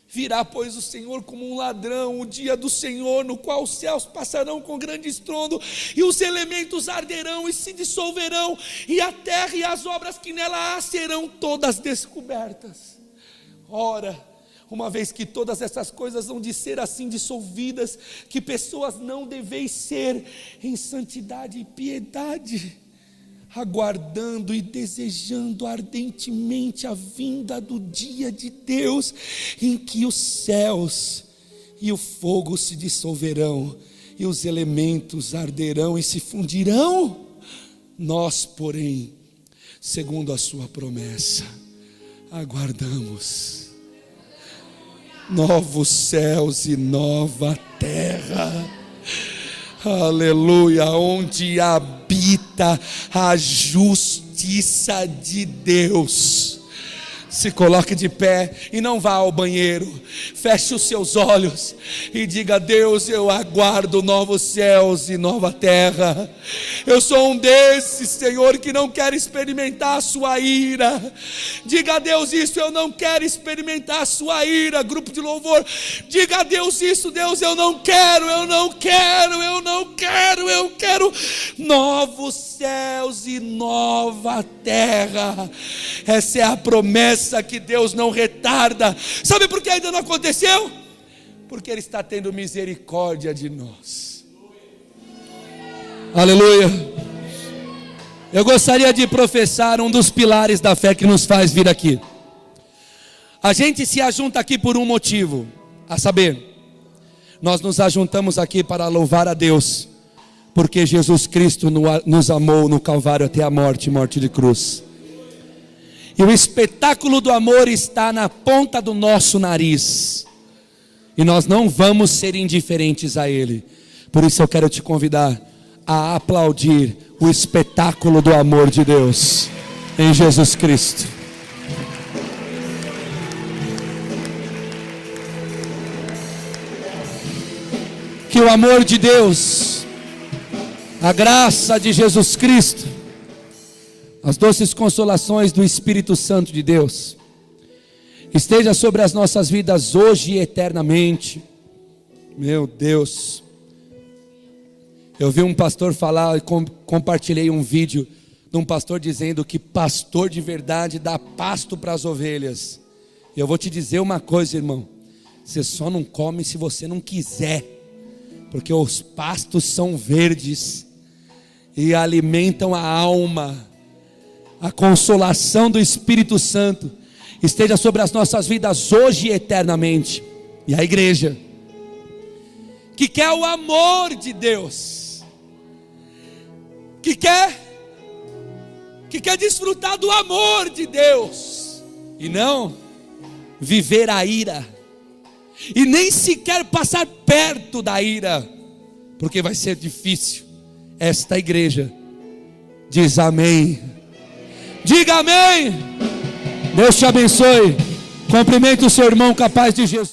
Virá, pois, o Senhor como um ladrão, o dia do Senhor, no qual os céus passarão com grande estrondo, e os elementos arderão e se dissolverão, e a terra e as obras que nela há serão todas descobertas. Ora, uma vez que todas essas coisas vão de ser assim dissolvidas, que pessoas não deveis ser em santidade e piedade, aguardando e desejando ardentemente a vinda do dia de Deus, em que os céus e o fogo se dissolverão, e os elementos arderão e se fundirão. Nós, porém, segundo a sua promessa, aguardamos novos céus e nova terra, aleluia, onde habita a justiça de Deus. Se coloque de pé e não vá ao banheiro, feche os seus olhos e diga: Deus, eu aguardo novos céus e nova terra. Eu sou um desses, Senhor, que não quer experimentar a sua ira. Diga a Deus isso: eu não quero experimentar a sua ira. Grupo de louvor, diga a Deus isso: Deus, eu não quero, eu não quero, eu não quero, eu quero novos céus e nova terra. Essa é a promessa que Deus não retarda. Sabe por que ainda não aconteceu? Porque Ele está tendo misericórdia de nós. Aleluia. Eu gostaria de professar um dos pilares da fé que nos faz vir aqui. A gente se ajunta aqui por um motivo, a saber, nós nos ajuntamos aqui para louvar a Deus, porque Jesus Cristo nos amou no Calvário até a morte de cruz. E o espetáculo do amor está na ponta do nosso nariz, e nós não vamos ser indiferentes a ele. Por isso eu quero te convidar a aplaudir o espetáculo do amor de Deus em Jesus Cristo. Que o amor de Deus, a graça de Jesus Cristo, as doces consolações do Espírito Santo de Deus esteja sobre as nossas vidas hoje e eternamente. Meu Deus, eu vi um pastor falar e compartilhei um vídeo de um pastor dizendo que pastor de verdade dá pasto para as ovelhas. E eu vou te dizer uma coisa, irmão: você só não come se você não quiser, porque os pastos são verdes e alimentam a alma. A consolação do Espírito Santo esteja sobre as nossas vidas hoje e eternamente. E a igreja que quer o amor de Deus, que quer desfrutar do amor de Deus, e não viver a ira, e nem sequer passar perto da ira, porque vai ser difícil. Esta igreja diz amém. Diga amém. Deus te abençoe. Cumprimente o seu irmão, capaz de Jesus.